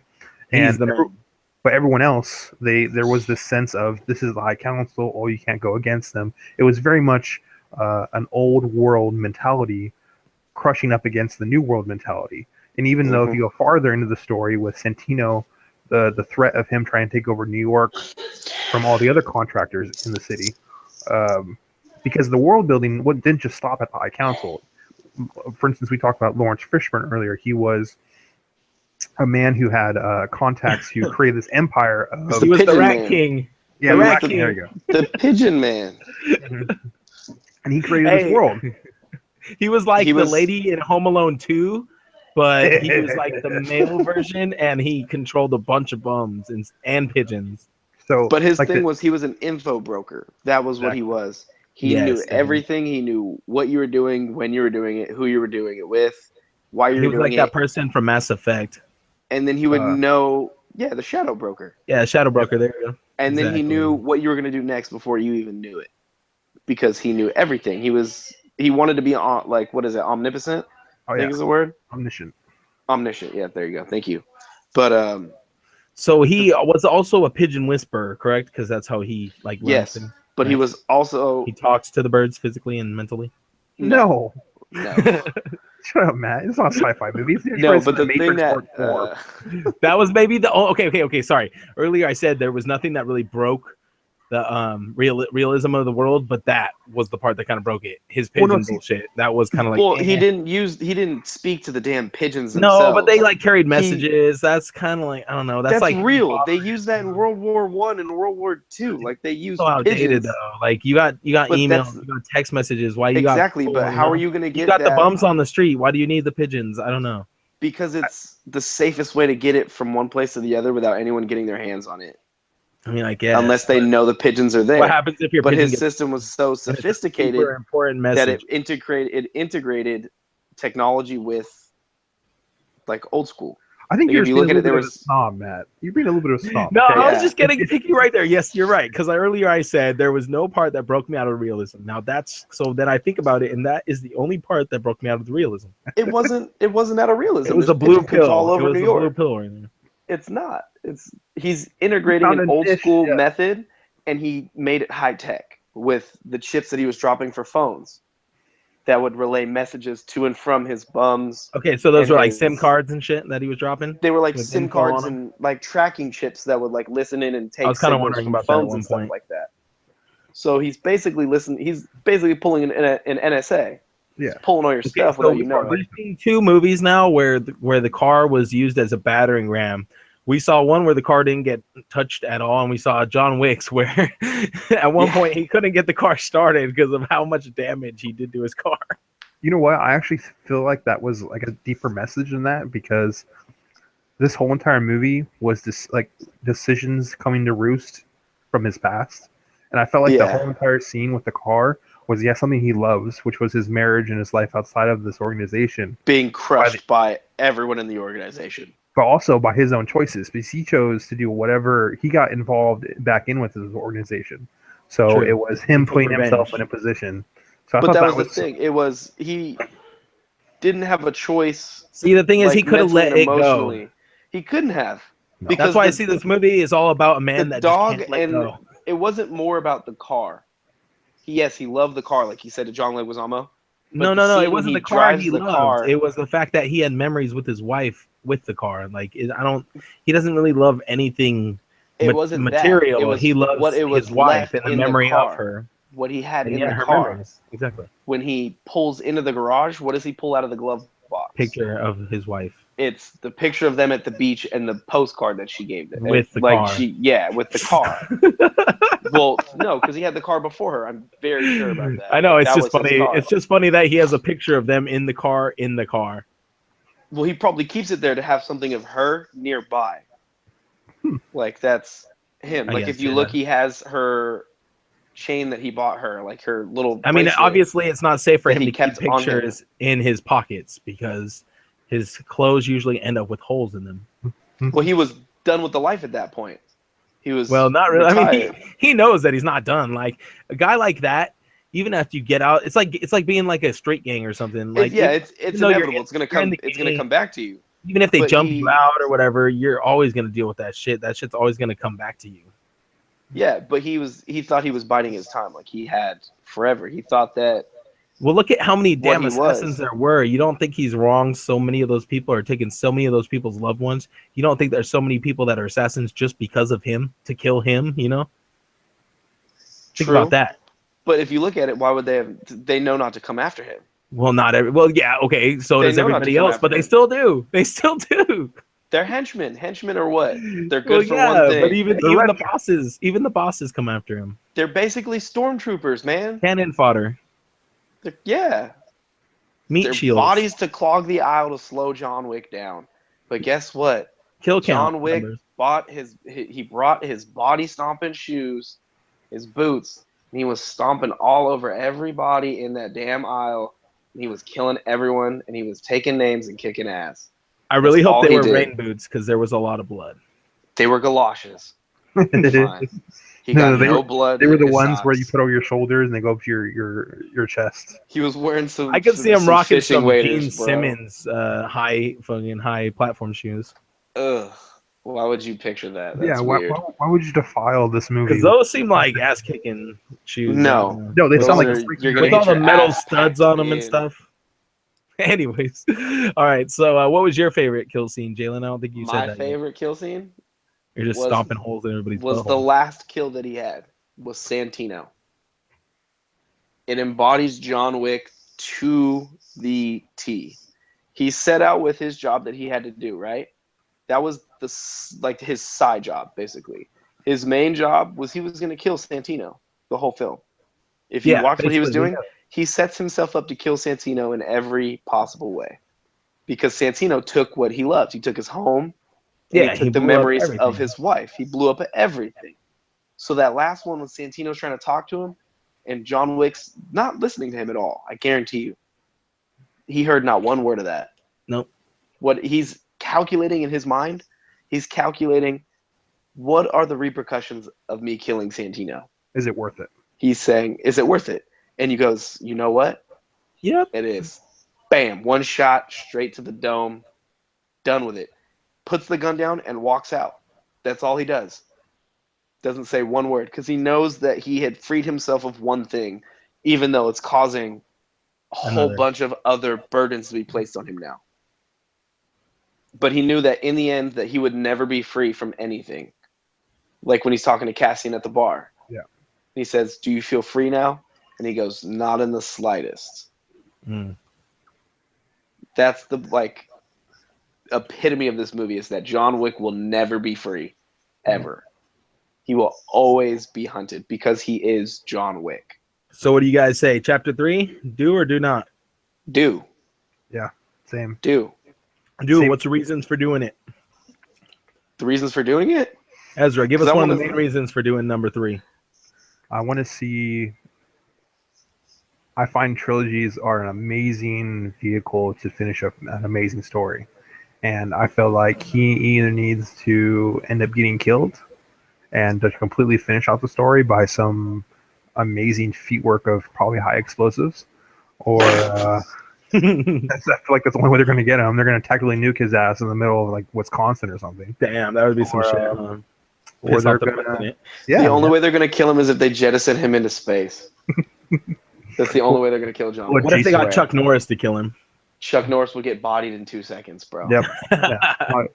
He's the man. But everyone else, there was this sense of this is the High Council, or you can't go against them. It was very much an old world mentality crushing up against the new world mentality. And even though if you go farther into the story with Santino, the threat of him trying to take over New York from all the other contractors in the city, because the world building didn't just stop at the High Council. For instance, we talked about Lawrence Fishburne earlier. He was a man who had contacts who created this empire of... He was the Rat Man. King. Yeah, the the Rat Rat King. King. There you go. the Pigeon Man. And he created this world. He was like the lady in Home Alone 2, but he was like the male version, and he controlled a bunch of bums and pigeons. So, but his thing was he was an info broker. That was what he was. He knew everything. He knew what you were doing, when you were doing it, who you were doing it with, why you were doing it. He was like that person from Mass Effect. And then he would know, the shadow broker. Yeah, shadow broker. There you go. And then he knew what you were going to do next before you even knew it, because he knew everything. He wanted to be omnipotent. I think is the word. Omniscient. Yeah, there you go. Thank you. But so he was also a pigeon whisperer, correct? Because that's how he learns things. But he was also he talks to the birds physically and mentally. No. Shut up, Matt. It's not a sci-fi movie. No, but the thing that that was maybe the okay. Sorry. Earlier I said there was nothing that really broke the realism of the world, but that was the part that kind of broke it. His pigeon bullshit. That was kind of like he didn't speak to the damn pigeons themselves. No, but they carried messages. That's kind of like I don't know. That's like real. They used that in World War I and World War II. Like they used so outdated pigeons. though. Like you got emails, you got text messages. Why you exactly? But how are you going to get? You got the bums on the street. Why do you need the pigeons? I don't know. Because it's the safest way to get it from one place to the other without anyone getting their hands on it. I mean, I guess. Unless they know the pigeons are there. What happens if your But pigeon his system was so sophisticated that it integrated technology with old school. I think Like, you're if you being look a at little it, bit of a snob, Matt. You're being a little bit of a snob. No, okay? I was Yeah. just getting picky right there. Yes, you're right. Because earlier I said there was no part that broke me out of realism. Now then I think about it, and that is the only part that broke me out of the realism. It wasn't out of realism. It was There's a blue pitch cubes pill. all It over was New a York. blue pill right there. It's not. He's integrating found an a old niche, school yeah. method, and he made it high tech with the chips that he was dropping for phones that would relay messages to and from his bums. Okay, so those and were like his- SIM cards and shit that he was dropping. They were like with SIM info on cards them? and like tracking chips that would like listen in and take was kinda signals wondering from about that at phones one and stuff point. like that. So he's basically pulling an NSA. Yeah. He's pulling all your stuff so without you knowing. we've seen two movies now where the car was used as a battering ram. We saw one where the car didn't get touched at all, and we saw John Wick's where at one point he couldn't get the car started because of how much damage he did to his car. You know what? I actually feel like that was like a deeper message than that, because this whole entire movie was this like decisions coming to roost from his past, and I felt like the whole entire scene with the car was something he loves, which was his marriage and his life outside of this organization, Being crushed by everyone in the organization. but also by his own choices, because he chose to do whatever he got involved back in with his organization. So True. it was him took putting revenge. himself in a position. So I But thought that was the thing. It was he didn't have a choice. See, the thing is, like, he could have mentally let and it go. emotionally. He couldn't have. No. Because That's why I see this movie is all about a man the that dog just can't let and go. it wasn't more about the car. Yes, he loved the car, like he said to John Leguizamo. No, it wasn't the car he loved. It was the fact that he had memories with his wife with the car. Like he doesn't really love anything It wasn't material. That. It was he loves what it was his wife left and the in memory car. of her. What he had And in yeah, the her car. memories. Exactly. When he pulls into the garage, what does he pull out of the glove box? Picture of his wife. It's the picture of them at the beach and the postcard that she gave them. With the like car. With the car. Well, no, because he had the car before her. I'm very sure about that. I know, Like, it's that just was his funny. car. It's just funny that he has a picture of them in the car. Well, he probably keeps it there to have something of her nearby. Like that's him. Like if you look, he has her chain that he bought her, like her little. I mean, bracelet obviously, it's not safe for that him he to keep kept on him. pictures in his pockets because his clothes usually end up with holes in them. Well, he was done with the life at that point. He was not really. Retired. I mean, he knows that he's not done. Like a guy like that, even after you get out, it's like being like a straight gang or something. Like it's inevitable. It's gonna come back to you. Even if they jump you out or whatever, you're always gonna deal with that shit. That shit's always gonna come back to you. Yeah, but he thought he was biding his time. Like he had forever. He thought that. Well, look at how many damn he assassins was. there were. You don't think he's wrong? So many of those people are taking so many of those people's loved ones. You don't think there's so many people that are assassins just because of him, to kill him, you know? Think about that. But if you look at it, why would they have? They know not to come after him. Well, yeah, okay, so They does know not to everybody come else, after but they him. still do. They still do. They're henchmen. Henchmen are what? They're good for yeah, one thing. but even the bosses come after him. They're basically stormtroopers, man. Cannon fodder. Meat Their shields. bodies to clog the aisle to slow John Wick down. But guess what? Kill count. John Wick numbers. he brought his body stomping shoes, his boots, and he was stomping all over everybody in that damn aisle. And he was killing everyone, and he was taking names and kicking ass. I really That's hope all they he were did. rain boots because there was a lot of blood. They were galoshes. Fine. He got no blood. They were in the his ones where socks. you put over your shoulders and they go up to your chest. He was wearing some. I could see him rocking fishing some waders, Gene bro. Simmons high platform shoes. Ugh. Why would you picture that? That's Why weird. would you defile this movie? Because those seem like ass kicking shoes. No. No, they Those sound like are- freaking you're gonna With get all the your metal ass studs packed on them and in. stuff. Anyways, all right. So, what was your favorite kill scene, Jalen? I don't think you said My that. favorite kill scene You're just was- stomping holes in everybody's was the butthole. last kill that he had. Was Santino. It embodies John Wick to the T. He set out with his job that he had to do, right? That was his side job, basically. His main job was he was going to kill Santino the whole film. If you watch what he was basically, doing, he sets himself up to kill Santino in every possible way. Because Santino took what he loved. He took his home. Yeah, he he took the blew up memories everything. of his wife. He blew up everything. So that last one when Santino's trying to talk to him and John Wick's not listening to him at all, I guarantee you. He heard not one word of that. Nope. What he's calculating in his mind. He's calculating, what are the repercussions of me killing Santino? Is it worth it? He's saying, is it worth it? And he goes, you know what? Yep. It is. Bam, one shot straight to the dome. Done with it. Puts the gun down and walks out. That's all he does. Doesn't say one word because he knows that he had freed himself of one thing, even though it's causing a whole bunch of other burdens to be placed on him now. But he knew that in the end that he would never be free from anything. Like when he's talking to Cassian at the bar. Yeah. He says, do you feel free now? And he goes, not in the slightest. That's the epitome of this movie, is that John Wick will never be free. Ever. He will always be hunted because he is John Wick. So what do you guys say? Chapter 3, do or do not? Do. Yeah, same. Do. Do. What's the reasons for doing it? The reasons for doing it? Ezra, give us one of the main reasons for doing number 3. I want to see... I find trilogies are an amazing vehicle to finish up an amazing story. And I feel like he either needs to end up getting killed and to completely finish out the story by some amazing feat work of probably high explosives, or I feel like that's the only way they're going to get him. They're going to tactically nuke his ass in the middle of like Wisconsin or something. Damn, that would be some shit. Or they're gonna, the only way they're going to kill him is if they jettison him into space. That's the only way they're going to kill John. What if they got Chuck Norris to kill him? Chuck Norris will get bodied in 2 seconds, bro. Yep. Yeah.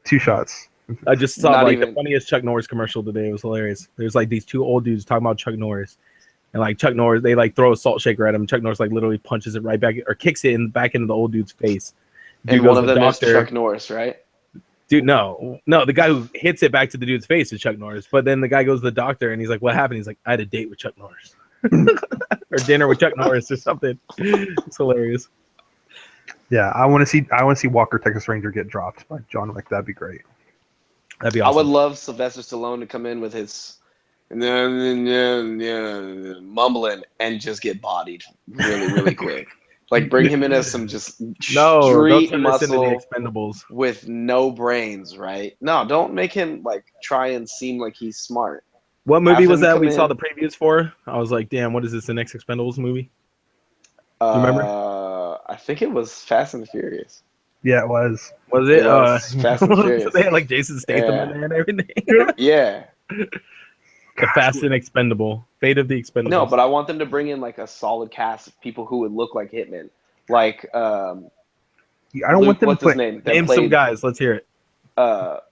2 shots. I just saw the funniest Chuck Norris commercial today. It was hilarious. There's like these 2 old dudes talking about Chuck Norris, and like Chuck Norris, they like throw a salt shaker at him. Chuck Norris like literally punches it right back or kicks it back into the old dude's face. And one of them is Chuck Norris, right? Dude, no, the guy who hits it back to the dude's face is Chuck Norris. But then the guy goes to the doctor and he's like, "What happened?" He's like, "I had a date with Chuck Norris, or dinner with Chuck Norris, or something." It's hilarious. Yeah, I want to see Walker Texas Ranger get dropped by John Wick. That'd be great. That'd be awesome. I would love Sylvester Stallone to come in with his mumbling and just get bodied really, really quick. Like bring him in as some just street muscle the Expendables with no brains, right? No, don't make him like try and seem like he's smart. What movie was that we saw the previews for? I was like, damn, what is this? The next Expendables movie? You remember? I think it was Fast and Furious. Yeah, it was. Was it? Fast and Furious. So they had like Jason Statham in there and everything. Yeah. The Fast and Expendable. Fate of the Expendables. No, but I want them to bring in like a solid cast of people who would look like hitmen. Like I don't want them what's his name? Name some guys. Let's hear it.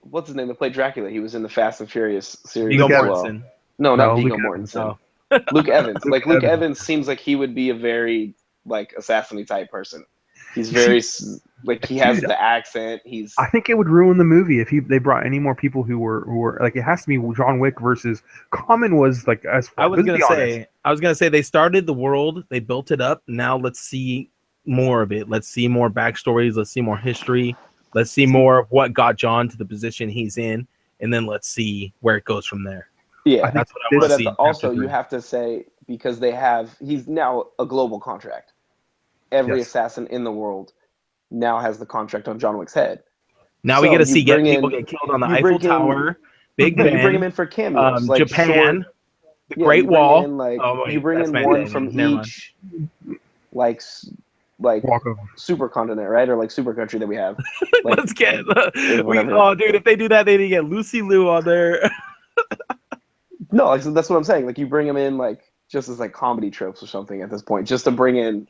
What's his name that played Dracula? He was in the Fast and Furious series. Viggo Mortensen. No, not Viggo Mortensen. Oh. Luke Evans. Like Luke Evans seems like he would be a very like assassin-y type person. He's very like he has the accent. I think it would ruin the movie if they brought any more people who were like, it has to be John Wick versus Common was like as I was gonna say they started the world, they built it up. Now let's see more of it. Let's see more backstories. Let's see more history. Let's see more of what got John to the position he's in, and then let's see where it goes from there. Yeah, that's what I want to see. Also, you have to say because he's now a global contract. Every assassin in the world now has the contract on John Wick's head. Now we get to see people get killed on the Eiffel Tower, Big Ben. You bring him in for cameos, like Japan, the Great Wall. You bring in one from each, like supercontinent, right, or like super country that we have. Like, let's get. Dude, if they do that, they need to get Lucy Liu on there. No, like, so that's what I'm saying. Like you bring them in like just as like comedy tropes or something at this point, just to bring in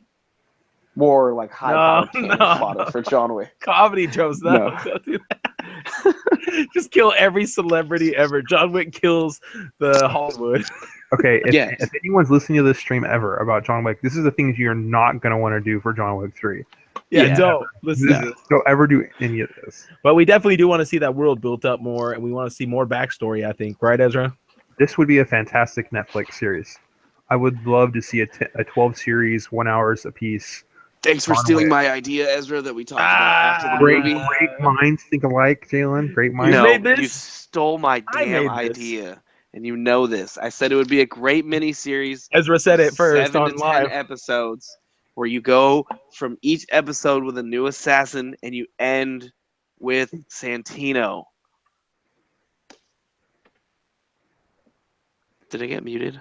more like high fodder for John Wick. Comedy tropes, no. Don't do that. Just kill every celebrity ever. John Wick kills the Hollywood. Okay, if anyone's listening to this stream ever about John Wick, this is the things you're not going to want to do for John Wick 3. Don't listen to this. Don't ever do any of this. But we definitely do want to see that world built up more, and we want to see more backstory, I think. Right, Ezra? This would be a fantastic Netflix series. I would love to see a 12-series, 1 hours a piece. Thanks for stealing my idea, Ezra, that we talked about after the movie. Great minds think alike, Jalen. Great minds. No, you stole my damn idea. And you know this. I said it would be a great mini-series. Ezra said it first 7 to 10 episodes where you go from each episode with a new assassin and you end with Santino. Did I get muted?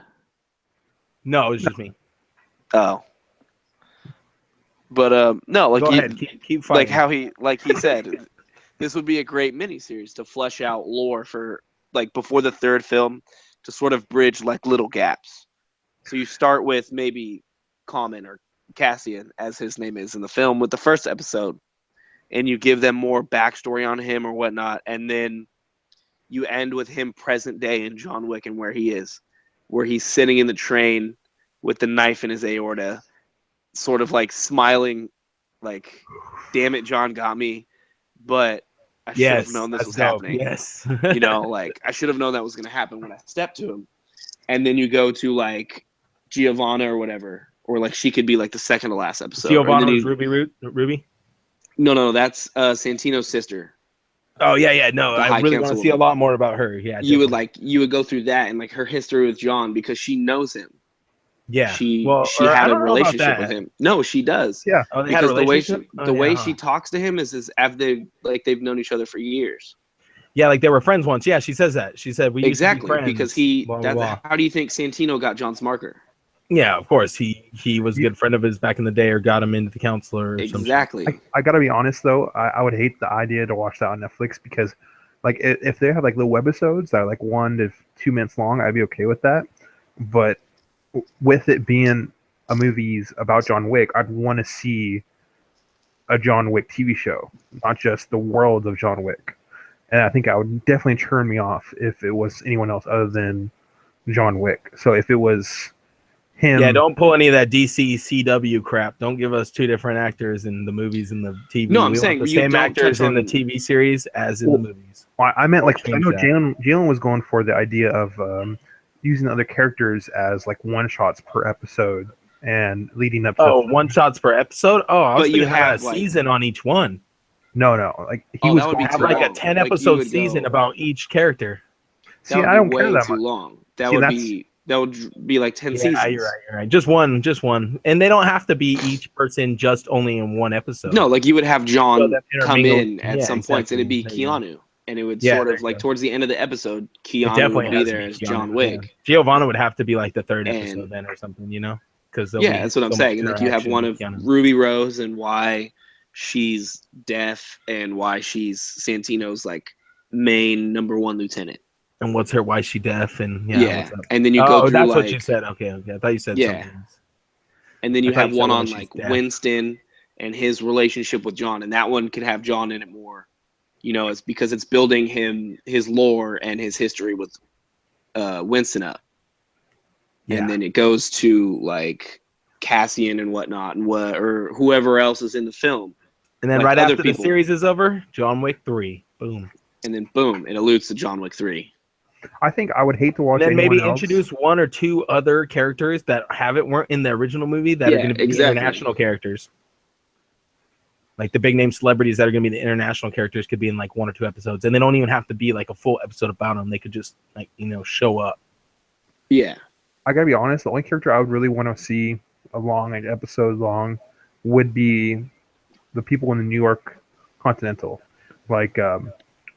No, it was just me. Oh. But no, like go ahead, keep fighting. Like he said, this would be a great miniseries to flesh out lore for like before the third film to sort of bridge like little gaps. So you start with maybe Common or Cassian, as his name is in the film, with the first episode, and you give them more backstory on him or whatnot, and then you end with him present day in John Wick and where he is, where he's sitting in the train with the knife in his aorta, sort of like smiling, like, damn it, John got me, but I should have known this was happening. Yes. You know, like, I should have known that was going to happen when I stepped to him. And then you go to, like, Giovanna or whatever, or, like, she could be, like, the second to last episode. Giovanna's Ruby? No, that's Santino's sister. Oh, yeah, no, I really want to see a lot more about her. Yeah, you would go through that and, like, her history with John because she knows him. Yeah, she had a relationship with him. No, she does. Yeah, because the way she talks to him is after they've known each other for years. Yeah, like they were friends once. Yeah, she says that. She said we used to be friends, because how do you think Santino got John's marker? Yeah, of course he was a good friend of his back in the day, or got him into the counselor. Or exactly. I gotta be honest though, I would hate the idea to watch that on Netflix because, like, if they have like little webisodes that are like 1 to 2 minutes long, I'd be okay with that. But with it being a movie's about John Wick, I'd want to see a John Wick TV show, not just the world of John Wick. And I think that would definitely turn me off if it was anyone else other than John Wick. So if it was him... Yeah, don't pull any of that DC CW crap. Don't give us 2 different actors in the movies and the TV. No, I'm saying the same actors in the TV series as in the movies. I meant, like, I know Jalen was going for the idea of... using other characters as like one-shots per episode and leading up to one-shots per episode. But you have a season on each one. No, like he was going to have like a 10-episode season about each character. See, I don't care that too long. That would be like 10 seasons. You're right. Just one, and they don't have to be each person just only in one episode. No, like you would have John come in at some points, and it'd be Keanu. And it would sort of like towards the end of the episode, Keanu would be there as John Wick. Yeah. Giovanna would have to be like the 3rd episode then or something, you know? Because that's what I'm saying. And like you have one of Ruby Rose and why she's deaf and why she's Santino's like main #1 lieutenant. And why she deaf and what's up? And then you go through that's what you said. Okay. I thought you said something else. And then you have one on like Winston and his relationship with John, and that one could have John in it more. You know, it's because it's building his lore and his history with Winston up. Yeah. And then it goes to like Cassian and whatnot or whoever else is in the film. And then right after the series is over, John Wick 3. Boom. And then boom, it alludes to John Wick 3. I think I would hate to watch. And then maybe introduce 1 or 2 other characters that weren't in the original movie that are going to be international characters. Like the big name celebrities that are going to be the international characters could be in like 1 or 2 episodes, and they don't even have to be like a full episode about them. They could just like show up. Yeah, I gotta be honest. The only character I would really want to see a long episode long would be the people in the New York Continental, like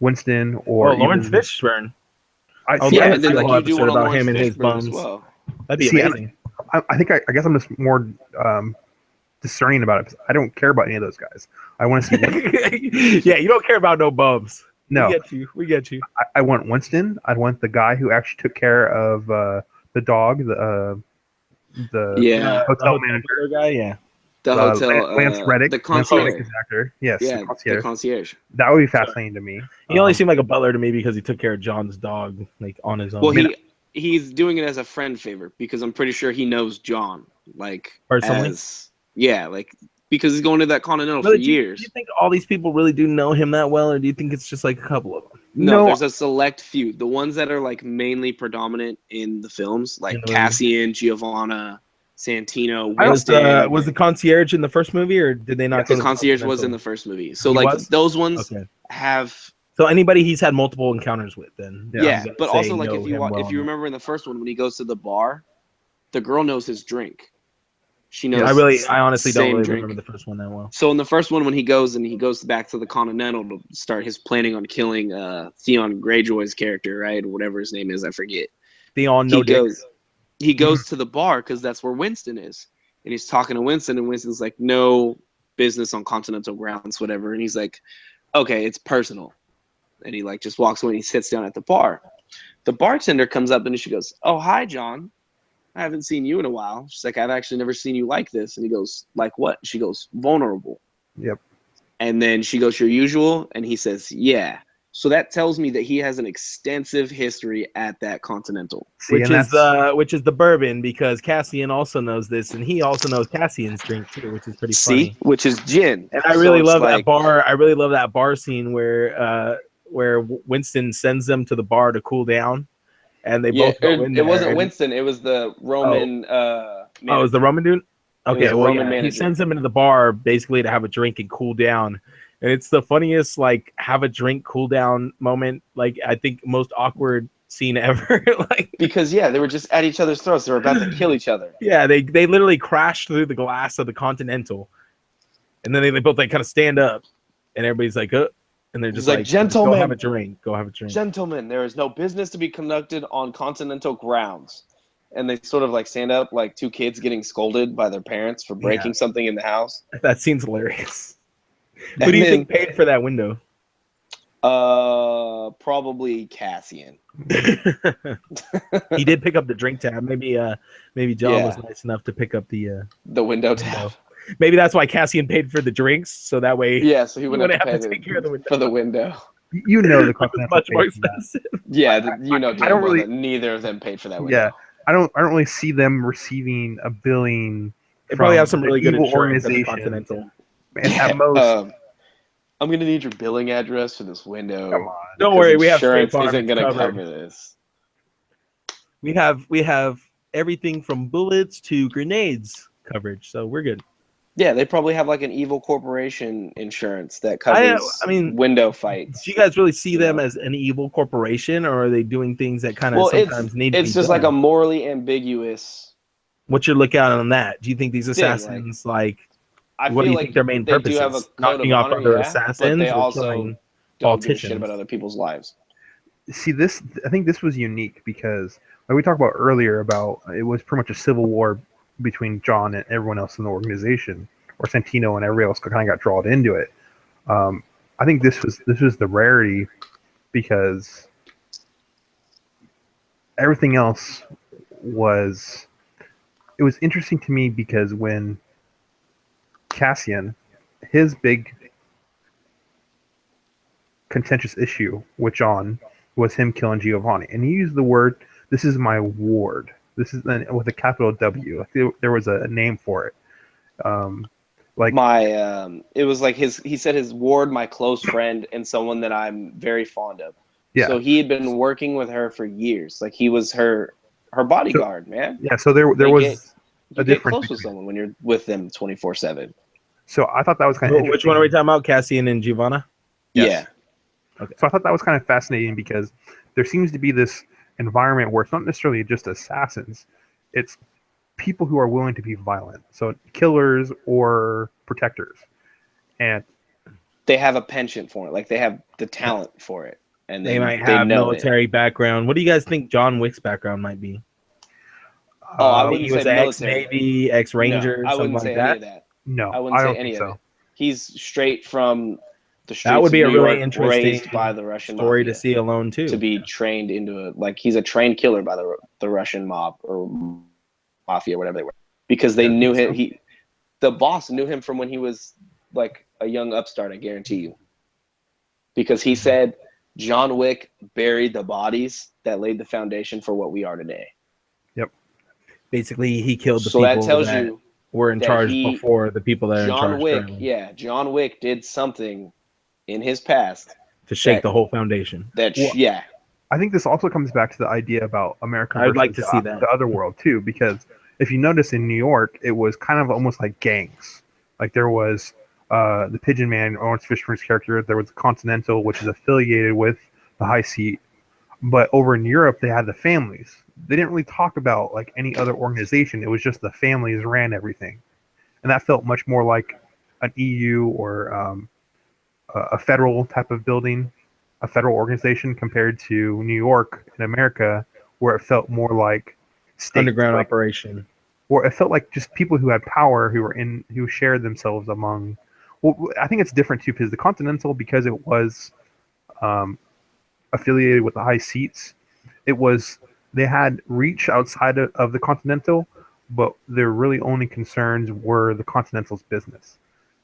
Winston or Lawrence Fishburne. And then like you do one about him and his bums. Well. That'd be amazing. I think I guess I'm just more discerning about it. I don't care about any of those guys. I want to see. Yeah, you don't care about no bums. No, we get you. I want Winston. I'd want the guy who actually took care of the dog. The hotel manager guy. Yeah, the hotel. Lance Reddick, the concierge actor. Yes, yeah, the concierge. That would be fascinating to me. He only seemed like a butler to me because he took care of John's dog like on his own. Well, he's doing it as a friend favor because I'm pretty sure he knows John like personally. Because he's going to that Continental for years. Do you think all these people really do know him that well, or do you think it's just like a couple of them? No, there's a select few. The ones that are like mainly predominant in the films, like Cassian, Giovanna, Santino. Was the concierge in the first movie, or did they not? The concierge was in the first movie. So like those ones have. So anybody he's had multiple encounters with, then but also like if you remember in the first one when he goes to the bar, the girl knows his drink. She knows. I honestly don't really remember the first one that well. So in the first one, when he goes back to the Continental to start his planning on killing Theon Greyjoy's character, right, or whatever his name is, I forget. Theon, no dicks. He goes to the bar because that's where Winston is, and he's talking to Winston, and Winston's like, "No business on Continental grounds, whatever." And he's like, "Okay, it's personal," and he like just walks away and he sits down at the bar. The bartender comes up and she goes, "Oh, hi, John. I haven't seen you in a while." She's like, "I've actually never seen you like this." And he goes, "Like what?" She goes, "Vulnerable." Yep. And then she goes, "Your usual?" And he says, "Yeah." So that tells me that he has an extensive history at that Continental. Which is the bourbon, because Cassian also knows this, and he also knows Cassian's drink too, which is pretty funny. Which is gin. And I really love that bar. I really love that bar scene where Winston sends them to the bar to cool down. And they both go in there. It wasn't Winston. It was the Roman. It was the Roman dude. Okay, well, he sends them into the bar basically to have a drink and cool down, and it's the funniest like have a drink cool down moment. Like I think most awkward scene ever. Like because they were just at each other's throats. They were about to kill each other. Yeah, they literally crashed through the glass of the Continental, and then they both like kind of stand up, and everybody's like, and they're just like, "Gentlemen, go have a drink. Go have a drink. Gentlemen, there is no business to be conducted on Continental grounds." And they sort of like stand up like two kids getting scolded by their parents for breaking something in the house. That seems hilarious. Who do you think paid for that window? Probably Cassian. He did pick up the drink tab. Maybe John was nice enough to pick up the window tab. Maybe that's why Cassian paid for the drinks, so that way so he wouldn't have to take care of the window. For the window. You know the Continental much more expensive. Yeah, I don't really. Neither of them paid for that window. Yeah, I don't really see them receiving a billing. They probably have some really good insurance at the Continental. At most, I'm gonna need your billing address for this window. Come on. Don't worry, we have insurance isn't gonna cover this. We have everything from bullets to grenades coverage, so we're good. Yeah, they probably have like an evil corporation insurance that covers window fights. Do you guys really see them as an evil corporation, or are they doing things that kind of sometimes need to be It's just like a morally ambiguous. What's your lookout on that? Do you think these assassins what do you think their main purpose is? Knocking off other assassins or killing politicians? Shit about other people's lives. See, I think this was unique because like we talked about earlier about it was pretty much a civil war between John and everyone else in the organization, or Santino and everybody else kind of got drawn into it. I think this was the rarity because everything else was interesting to me because when Cassian, his big contentious issue with John was him killing Giovanni, and he used the word, "This is my ward." This is with a capital W. There was a name for it. It was like he said his ward, my close friend, and someone that I'm very fond of. Yeah. So he had been working with her for years. Like he was her bodyguard, man. Yeah. So there was a difference. Close with someone when you're with them 24/7. So I thought that was kind of interesting. Which one are we talking about? Cassian and Giovanna? Yes. Yeah. Okay. So I thought that was kind of fascinating because there seems to be this environment where it's not necessarily just assassins, it's people who are willing to be violent, so killers or protectors, and they have a penchant for it, like they have the talent for it, and they might have military background. What do you guys think John Wick's background might be? I wouldn't he was say ex-Navy, ex-Ranger, something like that. Any of that. No, I wouldn't say any of it. He's straight from the streets that would be of a New really York, interesting raised by the Russian story mafia, to see alone too. To be trained into he's a trained killer by the Russian mob or mafia, whatever they were, because they knew him. So. The boss knew him from when he was like a young upstart. I guarantee you, because he said John Wick buried the bodies that laid the foundation for what we are today. Yep. Basically, he killed the people that tells you were in charge before the people that are in charge. John Wick, John Wick did something in his past to shake the whole foundation. I think this also comes back to the idea about America. I'd like to see that the other world too, because if you notice in New York, it was kind of almost like gangs. Like there was the Pigeon Man, Lawrence Fishburne's character. There was the Continental, which is affiliated with the High Seat. But over in Europe, they had the families. they didn't really talk about like any other organization. It was just the families ran everything, and that felt much more like an EU or a federal type of building, a federal organization compared to New York in America, where it felt more like states, underground like, operation. or it felt like just people who had power who shared themselves among. Well, I think it's different too because the Continental, because it was affiliated with the high seats, they had reach outside of the Continental, but their really only concerns were the Continental's business.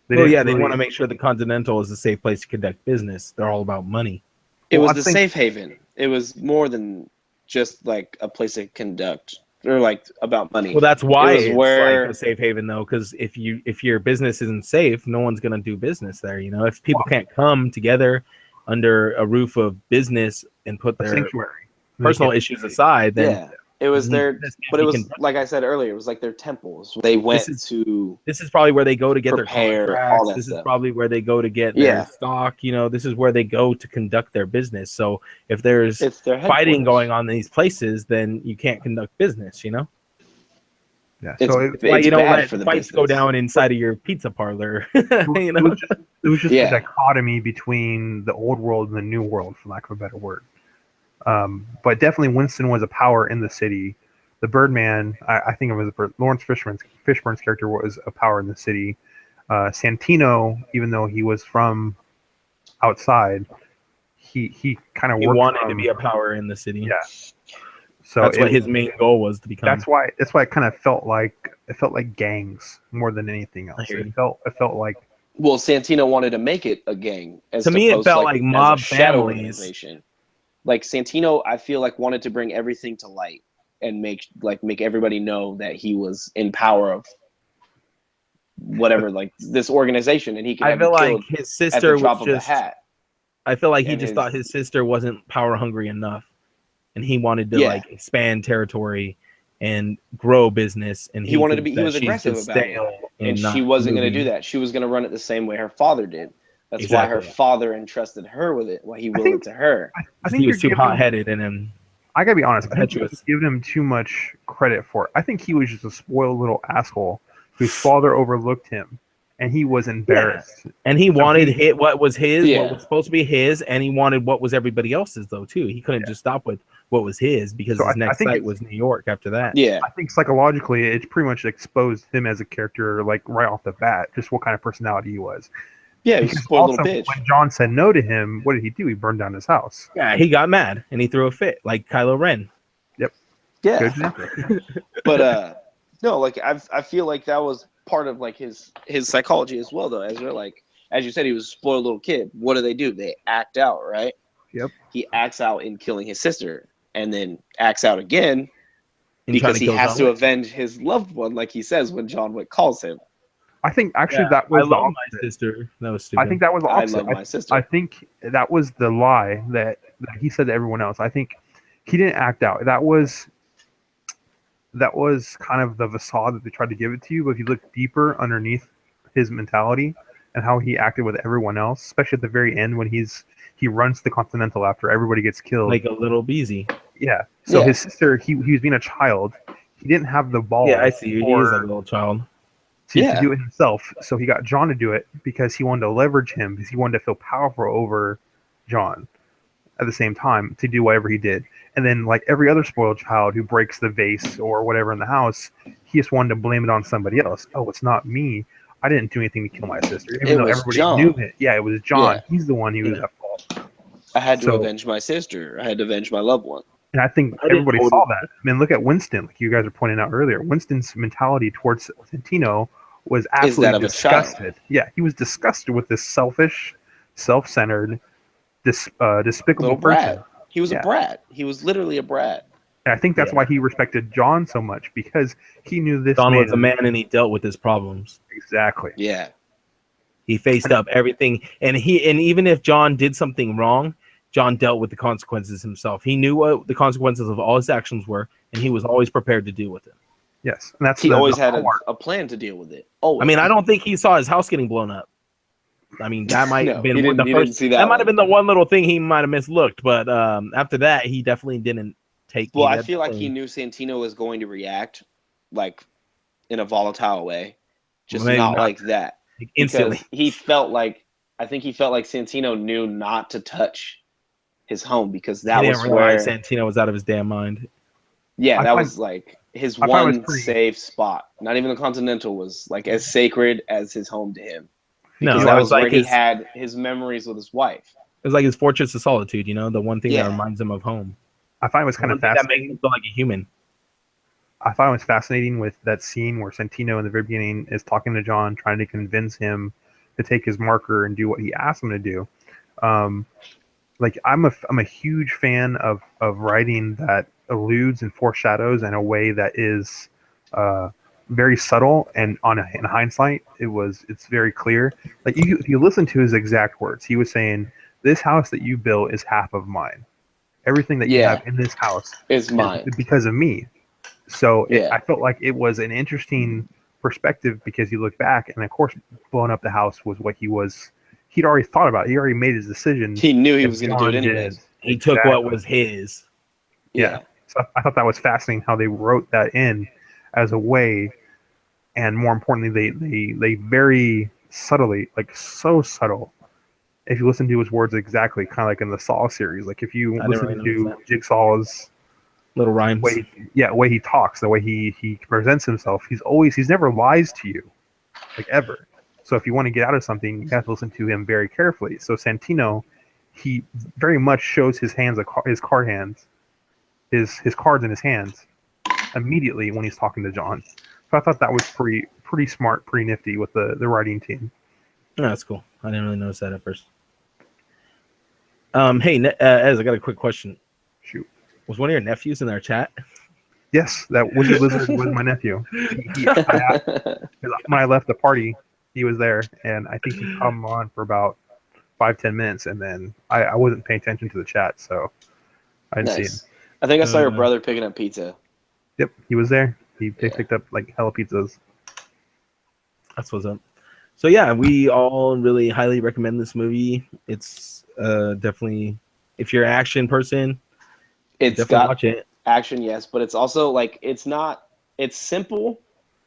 They want to make sure the Continental is a safe place to conduct business. They're all about money. It was the safe haven. It was more than just like a place to conduct or like about money. Well, that's why it's like a safe haven, though, because if your business isn't safe, no one's gonna do business there. You know, if people can't come together under a roof of business and put their sanctuary, personal issues aside, then it was their. But it was like I said earlier, it was like their temples. They went to. This is probably where they go to get their contracts. This is probably where they go to get their stock. You know, this is where they go to conduct their business. So if there's fighting going on in these places, then you can't conduct business. You know. Yeah. So you don't let fights go down inside of your pizza parlor. You know? It was just a dichotomy between the old world and the new world, for lack of a better word. But definitely Winston was a power in the city. The Birdman, I think it was Lawrence Fishburne's character was a power in the city. Santino, even though he was from outside, he kind of wanted to be a power in the city. Yeah. So that's what his main goal was to become. That's why it kind of felt like gangs more than anything else. It felt like. Well, Santino wanted to make it a gang. To me, it felt like mob families. Like Santino, I feel like wanted to bring everything to light and make everybody know that he was in power of whatever, like this organization, and he could. I feel like his sister was drop of a hat. I feel like he just thought his sister wasn't power hungry enough, and he wanted to like expand territory and grow business. And he wanted to be. He was aggressive about it, and she wasn't going to do that. She was going to run it the same way her father did. That's why her father entrusted her with it. Why he willed it to her. I think he was too hot-headed and I gotta be honest. I think you're giving him too much credit for it. I think he was just a spoiled little asshole whose father overlooked him, and he was embarrassed. Yeah. And he wanted what was his, what was supposed to be his, and he wanted what was everybody else's though too. He couldn't just stop with what was his because his next site was New York after that. Yeah, I think psychologically, it's pretty much exposed him as a character, like right off the bat, just what kind of personality he was. Yeah, he was a spoiled little bitch. When John said no to him, what did he do? He burned down his house. Yeah, he got mad and he threw a fit, like Kylo Ren. Yep. Yeah. But no, like I feel like that was part of like his psychology as well, though. As you said, he was a spoiled little kid. What do? They act out, right? Yep. He acts out in killing his sister, and then acts out again because he has to avenge his loved one, like he says when John Wick calls him. I think actually that was my sister. That was stupid. I think that was the opposite. I love my sister. I think that was the lie that he said to everyone else. I think he didn't act out. That was kind of the facade that they tried to give it to you. But if you look deeper underneath his mentality and how he acted with everyone else, especially at the very end when he runs the Continental after everybody gets killed, like a little beezy. Yeah. So his sister, he was being a child. He didn't have the ball. Yeah, I see. He is a little child. To do it himself. So he got John to do it because he wanted to leverage him, because he wanted to feel powerful over John at the same time to do whatever he did. And then, like every other spoiled child who breaks the vase or whatever in the house, he just wanted to blame it on somebody else. Oh, it's not me. I didn't do anything to kill my sister. Even though everybody knew it. Yeah, it was John. Yeah. He's the one who was at fault. I had to avenge my sister. I had to avenge my loved one. And I think everybody saw that. I mean, look at Winston, like you guys are pointing out earlier. Winston's mentality towards Santino was absolutely disgusted. Yeah, he was disgusted with this selfish, self-centered, despicable person. He was a brat. He was literally a brat. And I think that's why he respected John so much, because he knew this John was a man and he dealt with his problems. Exactly. Yeah. He faced up everything, and even if John did something wrong, John dealt with the consequences himself. He knew what the consequences of all his actions were, and he was always prepared to deal with it. Yes, and that's he always had a plan to deal with it. I mean, I don't think he saw his house getting blown up. I mean, that might have been the first. That might have been the one little thing he might have mislooked, but after that, he definitely didn't take. Well, I feel like he knew Santino was going to react like in a volatile way, just not like that. Like, instantly, because he felt like Santino knew not to touch his home because that was where Santino was out of his damn mind. Yeah, that was like his one safe spot. Not even the Continental was like as sacred as his home to him. Because that was where he had his memories with his wife. It was like his fortress of solitude, the one thing that reminds him of home. I find it was kind of fascinating. That makes him feel like a human. I thought it was fascinating with that scene where Santino in the very beginning is talking to John, trying to convince him to take his marker and do what he asked him to do. Like I'm a huge fan of writing that alludes and foreshadows in a way that is very subtle, and in hindsight it's very clear. Like if you listen to his exact words, he was saying, "This house that you built is half of mine. Everything that you have in this house is mine because of me." So I felt like it was an interesting perspective because you look back, and of course, blowing up the house was what he'd already thought about. He already made his decision. He knew he was going to do it anyways. He took what was his. Yeah. So I thought that was fascinating how they wrote that in as a way, and more importantly, they very subtly, like so subtle. If you listen to his words exactly, kind of like in the Saw series, like if you listen to Jigsaw's little rhymes, way he talks, the way he presents himself, he's never lies to you, like ever. So if you want to get out of something, you have to listen to him very carefully. So Santino, he very much shows his hands, his card hands, his cards in his hands immediately when he's talking to John. So I thought that was pretty smart, pretty nifty with the writing team. Oh, that's cool. I didn't really notice that at first. Hey, Ez, I got a quick question. Shoot. Was one of your nephews in our chat? Yes, that Wizard Lizard was my nephew. When I left the party, he was there, and I think he come on for about 5-10 minutes, and then I wasn't paying attention to the chat, so I didn't see him. I think I saw your brother picking up pizza. Yep, he was there. He picked up like hella pizzas. That's what's up. So yeah, we all really highly recommend this movie. It's definitely, if you're an action person, definitely watch it. Action, yes, but it's also like it's simple,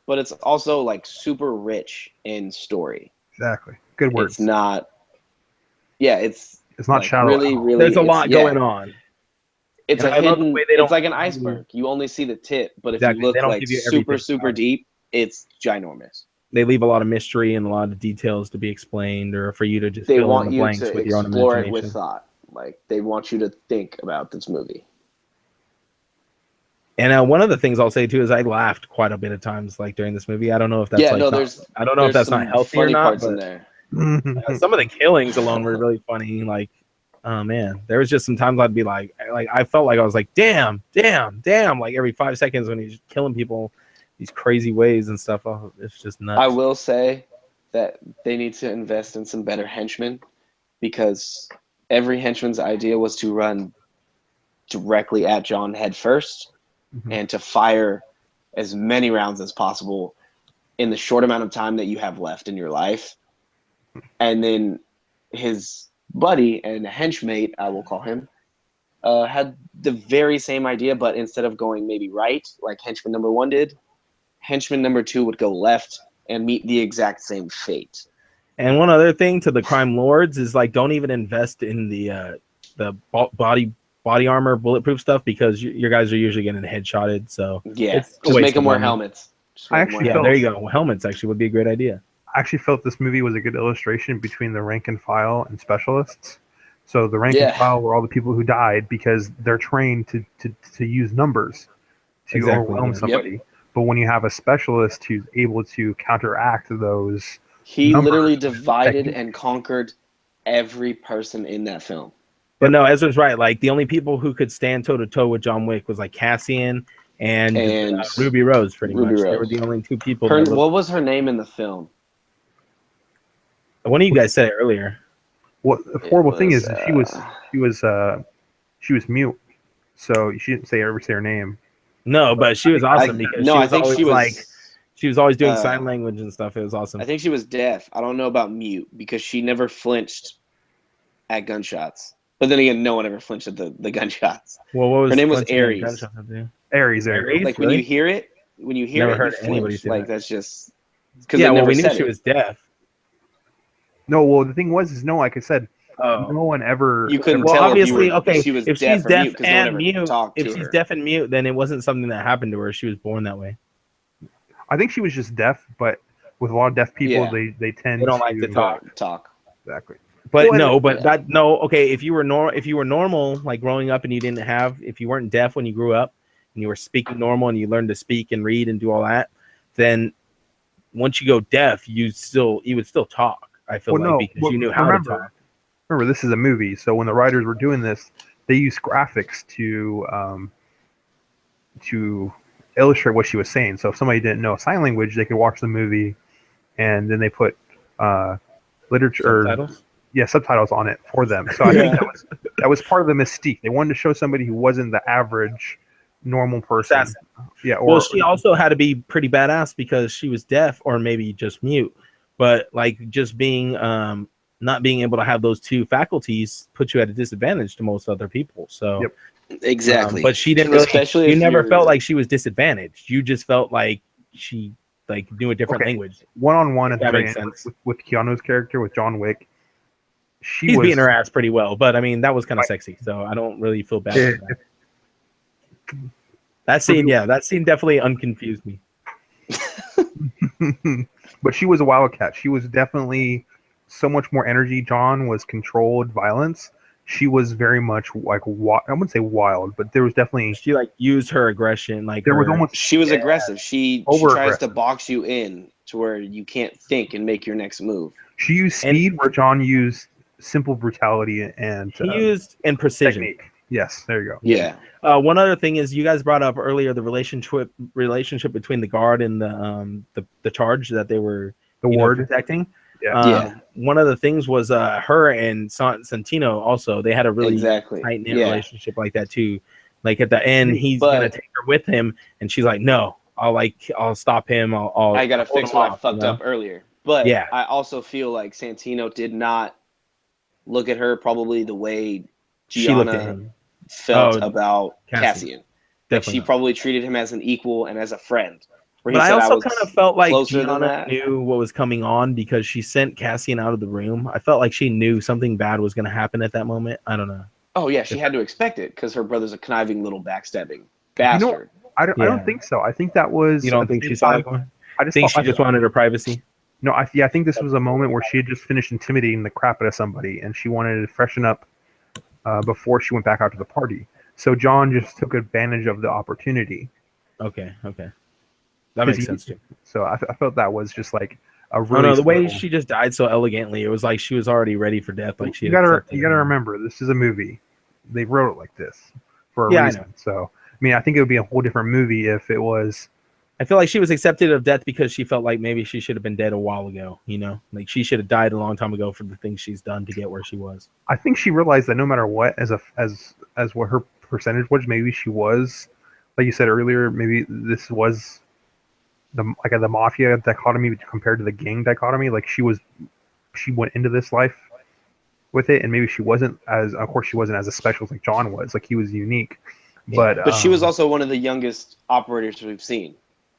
but it's also like super rich in story. Exactly. Good words. It's not. Yeah, it's not like shallow. Really, there's a lot going on. It's a hidden. It's like an iceberg. You only see the tip, but if you look like super deep, it's ginormous. They leave a lot of mystery and a lot of details to be explained, or for you to just fill in the blanks with your own imagination. They want you to explore it with thought. Like they want you to think about this movie. And one of the things I'll say too is I laughed quite a bit of times, like during this movie. I don't know if that's I don't know if that's not healthy or not. But some of the killings alone were really funny. Like, oh man, there was just some times I'd be like I felt like I was like, damn, like every 5 seconds when he's killing people these crazy ways and stuff. Oh, it's just nuts. I will say that they need to invest in some better henchmen, because every henchman's idea was to run directly at John head first. Mm-hmm. And to fire as many rounds as possible in the short amount of time that you have left in your life. And then his buddy and henchmate, I will call him, had the very same idea, but instead of going maybe right, like henchman number 1 did, henchman number 2 would go left and meet the exact same fate. And one other thing to the crime lords is like, don't even invest in the body armor, bulletproof stuff, because your guys are usually getting headshotted. So just make them wear helmets. There you go. Helmets actually would be a great idea. I actually felt this movie was a good illustration between the rank and file and specialists. So the rank and file were all the people who died because they're trained to use numbers to overwhelm somebody. Yep. But when you have a specialist who's able to counteract those, he literally divided and conquered every person in that film. But no, Ezra's right. Like the only people who could stand toe to toe with John Wick was like Cassian and Ruby Rose. Pretty much, they were the only 2 people. What was her name in the film? One of you guys said it earlier. What the horrible thing is, she was mute, so she didn't say her name. No, but she was awesome because she was always doing sign language and stuff. It was awesome. I think she was deaf. I don't know about mute because she never flinched at gunshots. But then again, no one ever flinched at the gunshots. Well, what was her name was flinching at Aries. gunshots up there? Aries. Like when you hear it, Never heard you anybody flinch. say Like that. that's just because Yeah, well, never we knew said she it. was deaf. No, well, the thing was, like I said, Oh. no one ever. You couldn't Well, tell obviously, if she was if deaf she's or deaf mute because no one and ever mute, talked if to she's her. deaf and mute, then it wasn't something that happened to her. She was born that way. I think she was just deaf, but with a lot of deaf people, Yeah. they tend They don't like to talk. Exactly. But Well, okay. If you were normal, like growing up, and you didn't have, if you weren't deaf when you grew up, and you were speaking normal, and you learned to speak and read and do all that, then once you go deaf, you would still talk. I feel because you knew how to talk. Remember, this is a movie, so when the writers were doing this, they used graphics to illustrate what she was saying. So if somebody didn't know sign language, they could watch the movie, and then they put literature subtitles on it for them. So I think that was part of the mystique. They wanted to show somebody who wasn't the average normal person. Assassin. Yeah. Well, she also had to be pretty badass because she was deaf or maybe just mute. But like just being not being able to have those two faculties puts you at a disadvantage to most other people. So exactly. But she didn't really. You never felt like she was disadvantaged. You just felt like she knew a different language. One-on-one at the makes very end sense. with Keanu's character with John Wick. He's beating her ass pretty well, but I mean that was kind of sexy, so I don't really feel bad for that. That scene definitely unconfused me. But she was a wildcat. She was definitely so much more energy. John was controlled violence. She was very much like I wouldn't say wild, but there was definitely she used her aggression. She was aggressive. She tries to box you in to where you can't think and make your next move. She used speed where John used simple brutality and he used precision. Technique. Yes, there you go. Yeah. One other thing is you guys brought up earlier the relationship between the guard and the charge that they were protecting. One of the things was her and Santino also. They had a really tight knit relationship like that too. Like at the end, he's gonna take her with him, and she's like, "No, I'll stop him. I gotta fix what I fucked up earlier." But I also feel like Santino did not look at her probably the way Gianna felt about Cassian. Like she probably treated him as an equal and as a friend. But I also kind of felt like Gianna knew what was coming on because she sent Cassian out of the room. I felt like she knew something bad was going to happen at that moment. I don't know. Oh yeah, she had to expect it because her brother's a conniving little backstabbing bastard. I don't think so. I think that was. You don't think she saw it? I think she just wanted her privacy. No, I think this was a moment where she had just finished intimidating the crap out of somebody, and she wanted to freshen up before she went back out to the party. So John just took advantage of the opportunity. Okay. That makes sense too. So I felt that was just like a really. The way she just died so elegantly, it was like she was already ready for death. Like you gotta remember, this is a movie. They wrote it like this for a reason. I know. So I mean, I think it would be a whole different movie if it was. I feel like she was accepted of death because she felt like maybe she should have been dead a while ago. You know, like she should have died a long time ago for the things she's done to get where she was. I think she realized that no matter what, as what her percentage was, maybe she was, like you said earlier, maybe this was the mafia dichotomy compared to the gang dichotomy. Like she went into this life with it, and maybe she wasn't as a special as like John was. Like he was unique, but she was also one of the youngest operators we've seen.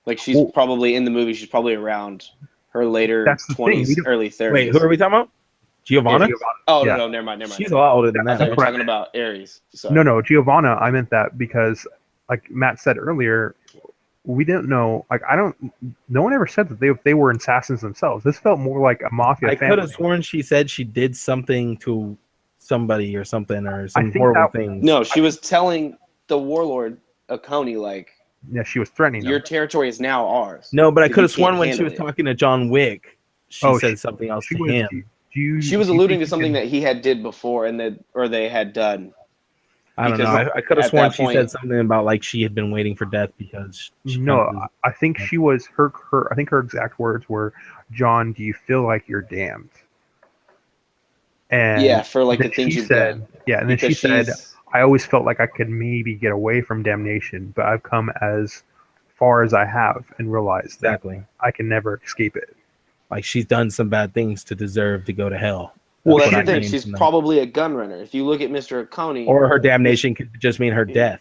Like she's probably in the movie. She's probably around her later 20s, early 30s. Wait, who are we talking about? Giovanna? Oh no, never mind. She's a lot older than that. We're talking about Aries. So. No, Giovanna. I meant that because, like Matt said earlier, we didn't know. Like no one ever said that they were assassins themselves. This felt more like a mafia. I could have sworn she said she did something to somebody or something or some horrible things. No, she was telling the warlord Oconee like. Yeah, she was threatening your territory is now ours. No, but I could have sworn when she was talking to John Wick, she said something else to him. She was alluding to something that he had did before and they had done. I don't know. I could have sworn she said something about like she had been waiting for death because. I think she was her. I think her exact words were, "John, do you feel like you're damned?" And for like the things you've done. Yeah, and then she said, I always felt like I could maybe get away from damnation, but I've come as far as I have and realized that I can never escape it. Like she's done some bad things to deserve to go to hell. Well, that's the thing. She's probably a gun runner. If you look at Mr. Oconee, or her damnation could just mean her death.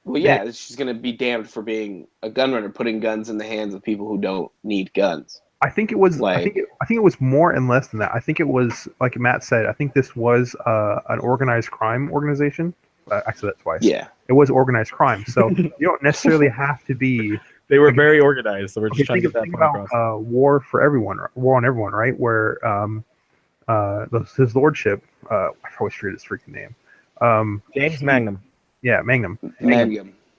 Well, yeah, she's going to be damned for being a gun runner, putting guns in the hands of people who don't need guns. I think it was. I think it was more and less than that. I think it was, like Matt said. I think this was an organized crime organization. I said that twice. Yeah, it was organized crime. So you don't necessarily have to be. They were very organized. So we're just trying to get that point across. War for everyone, war on everyone, right? Where his lordship, I always forget his freaking name. James Magnum. Yeah, Magnum.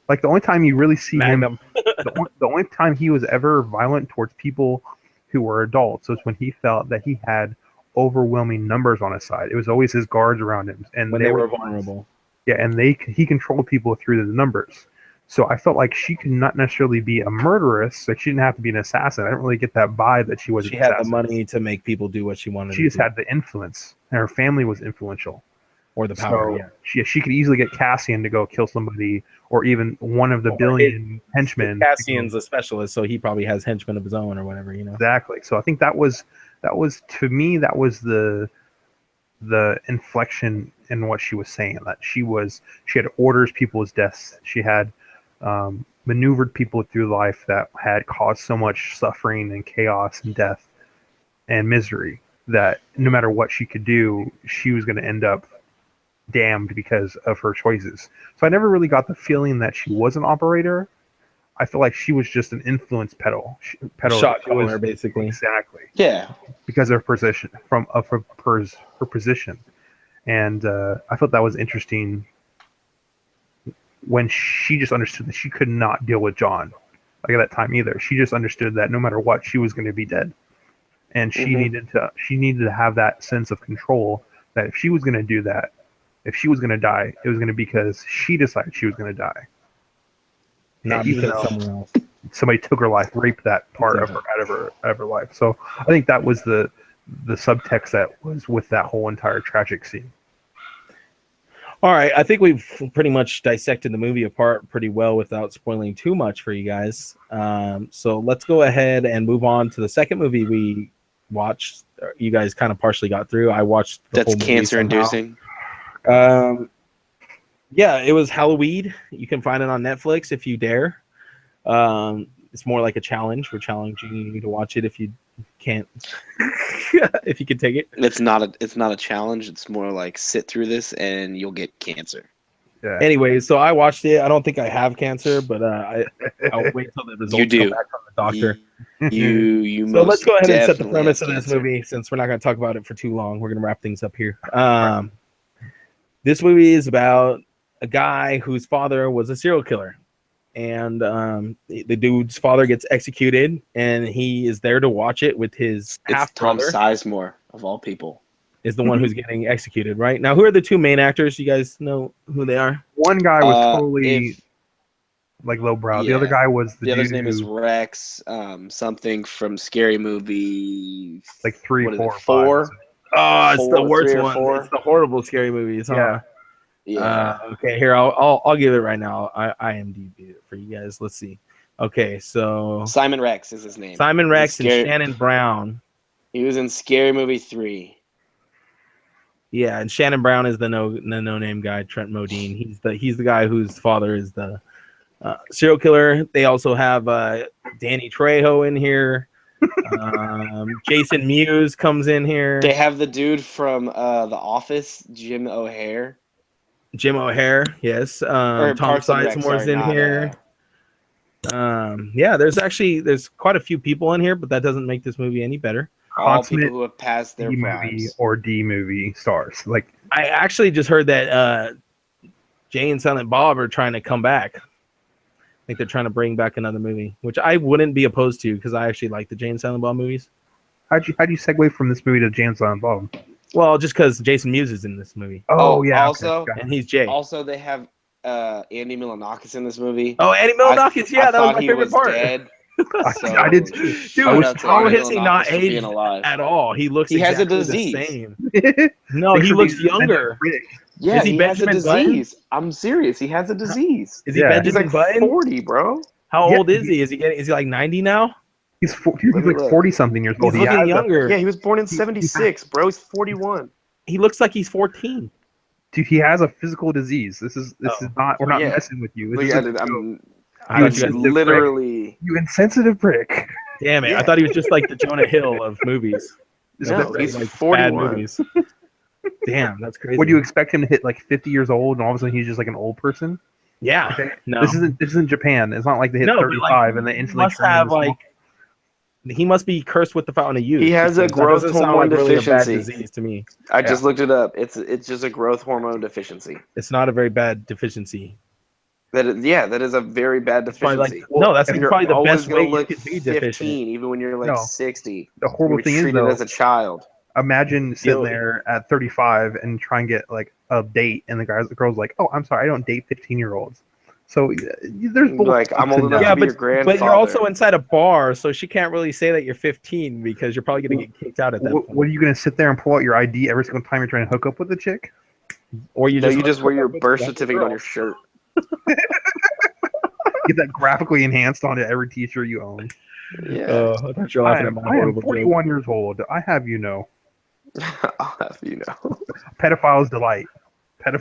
Like the only time you really see him, the only time he was ever violent towards people who were adults was when he felt that he had overwhelming numbers on his side. It was always his guards around him, and when they were vulnerable. Yeah, and he controlled people through the numbers. So I felt like she could not necessarily be a murderess. Like she didn't have to be an assassin. I didn't really get that vibe that she was. She had the money to make people do what she wanted. She just had the influence, and her family was influential. Or the power, so, she could easily get Cassian to go kill somebody, or even one of the billion henchmen. Cassian's a specialist, so he probably has henchmen of his own or whatever, you know. Exactly. So I think that was to me that was the inflection in what she was saying. That she had orders people's deaths. She had maneuvered people through life that had caused so much suffering and chaos and death and misery that no matter what she could do, she was going to end up damned because of her choices. So I never really got the feeling that she was an operator. I feel like she was just an influence pedal. Shot caller, basically. Exactly. Yeah. Because of her position, her position, and I thought that was interesting. When she just understood that she could not deal with John, like at that time either. She just understood that no matter what, she was going to be dead, and she needed to have that sense of control. That if she was going to do that, if she was going to die, it was going to be because she decided she was going to die. Not because someone else. Somebody took her life, raped that part of her out of her life. So I think that was the subtext that was with that whole entire tragic scene. All right, I think we've pretty much dissected the movie apart pretty well without spoiling too much for you guys. So let's go ahead and move on to the second movie we watched. You guys kind of partially got through. I watched the whole movie cancer-inducing. Yeah, it was Halloween. You can find it on Netflix if you dare. It's more like a challenge. We're challenging you to watch it if you can't, if you can take it. It's not a challenge. It's more like sit through this and you'll get cancer. Yeah. Anyway, so I watched it. I don't think I have cancer, but I'll wait till the results come back from the doctor. You. So let's go ahead and set the premise of this movie, since we're not going to talk about it for too long. We're going to wrap things up here. This movie is about a guy whose father was a serial killer, and the dude's father gets executed, and he is there to watch it with his half brother. Tom Sizemore, of all people, is the one who's getting executed right now. Who are the two main actors? You guys know who they are? One guy was totally like lowbrow. Yeah. The other guy was the other's name is Rex. Something from Scary Movie. Like 3, 4, 4. Oh, it's the worst one. It's the horrible Scary Movies. Huh? Yeah. Okay, here I'll give it right now. I IMDb it for you guys. Let's see. Okay, so Simon Rex is his name. Simon Rex and Shannon Brown. He was in Scary Movie 3. Yeah, and Shannon Brown is the no name guy, Trent Modine. He's the guy whose father is the serial killer. They also have Danny Trejo in here. Jason Mewes comes in here. They have the dude from The Office, Jim O'Hare. Yes. Tom Sizemore's in here. Yeah, there's quite a few people in here, but that doesn't make this movie any better. All people who have passed their movie or D movie stars. Like, I actually just heard that Jay and Silent Bob are trying to come back. I think they're trying to bring back another movie, which I wouldn't be opposed to because I actually like the Jay and Silent Bob movies. How'd you segue from this movie to Jay and Silent Bob? Well, just because Jason Mewes is in this movie. Oh yeah. Also, okay. And he's Jay. Also, they have Andy Milonakis in this movie. Oh, Andy Milonakis, that was my favorite part. Dead, so, I did too. Dude, how has he not aged at all? He looks has exactly a disease. The same. No, he looks younger. Yeah, he has a disease. I'm serious. He has a disease. Is he Benjamin He's like Button? 40, bro. How old is he? Is he like 90 now? He's like 40 something years old. He's looking younger. Yeah, he was born in '76, bro. He's 41. He looks like he's 14. Dude, he has a physical disease. This is not. We're not messing with you. Literally, you insensitive prick. Damn it! I thought he was just like the Jonah Hill of movies. No, he's like 41. Bad movies. Damn, that's crazy. Would you expect him to hit like 50 years old and all of a sudden he's just like an old person? Yeah. Okay. No. This isn't Japan. It's not like they hit 35 and they instantly must have he must be cursed with the fountain of youth. He has a growth hormone deficiency. Really a bad disease to me. I just looked it up. It's just a growth hormone deficiency. It's not a very bad deficiency. That is a very bad deficiency. That's probably the best way you could be 15, deficient. Even when you're like 60. The horrible thing is though, as a child. Imagine sitting there at 35 and try and get like a date, and the girl's like, "Oh, I'm sorry, I don't date 15-year-olds." So there's like I'm old enough to be your grandfather. But you're also inside a bar, so she can't really say that you're 15 because you're probably going to get kicked out at that point. What are you going to sit there and pull out your ID every single time you're trying to hook up with a chick? Or you just wear your birth certificate on your shirt. Get that graphically enhanced onto every T-shirt you own. Yeah. I thought you were laughing at my I am 41 years old. I have you know. I'll have you know. Pedophile's delight.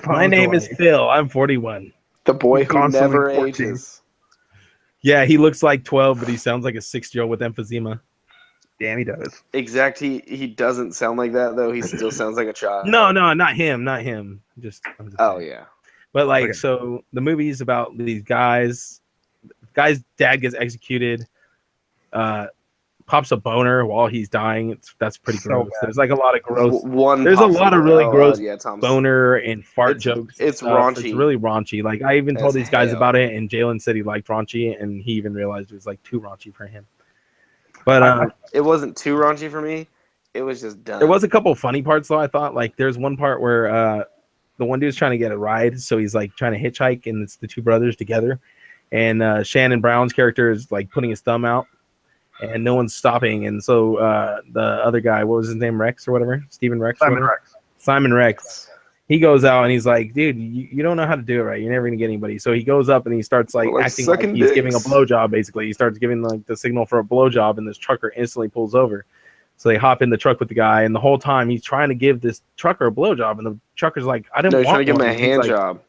My name is Phil. I'm 41. The boy who never ages. Yeah, he looks like 12, but he sounds like a 6-year-old with emphysema. Damn, he does. He doesn't sound like that though. He still sounds like a child. No, not him. Just yeah. But like, so the movie's about these guys. Guy's dad gets executed. Pops a boner while he's dying. That's pretty gross. Bad. There's like a lot of gross. There's a lot of really gross Tom's boner and fart jokes. It's raunchy. It's really raunchy. Like I even told these guys about it, and Jalen said he liked raunchy, and he even realized it was like too raunchy for him. But it wasn't too raunchy for me. It was just dumb. There was a couple of funny parts though. I thought like there's one part where the one dude's trying to get a ride, so he's like trying to hitchhike, and it's the two brothers together, and Shannon Brown's character is like putting his thumb out. And no one's stopping, and so the other guy, what was his name, Rex or whatever, Simon Rex. He goes out and he's like, "Dude, you don't know how to do it right. You're never gonna get anybody." So he goes up and he starts like acting like he's giving a blowjob. Basically, he starts giving like the signal for a blowjob, and this trucker instantly pulls over. So they hop in the truck with the guy, and the whole time he's trying to give this trucker a blowjob, and the trucker's like, "I didn't want." He's trying to give him a hand job.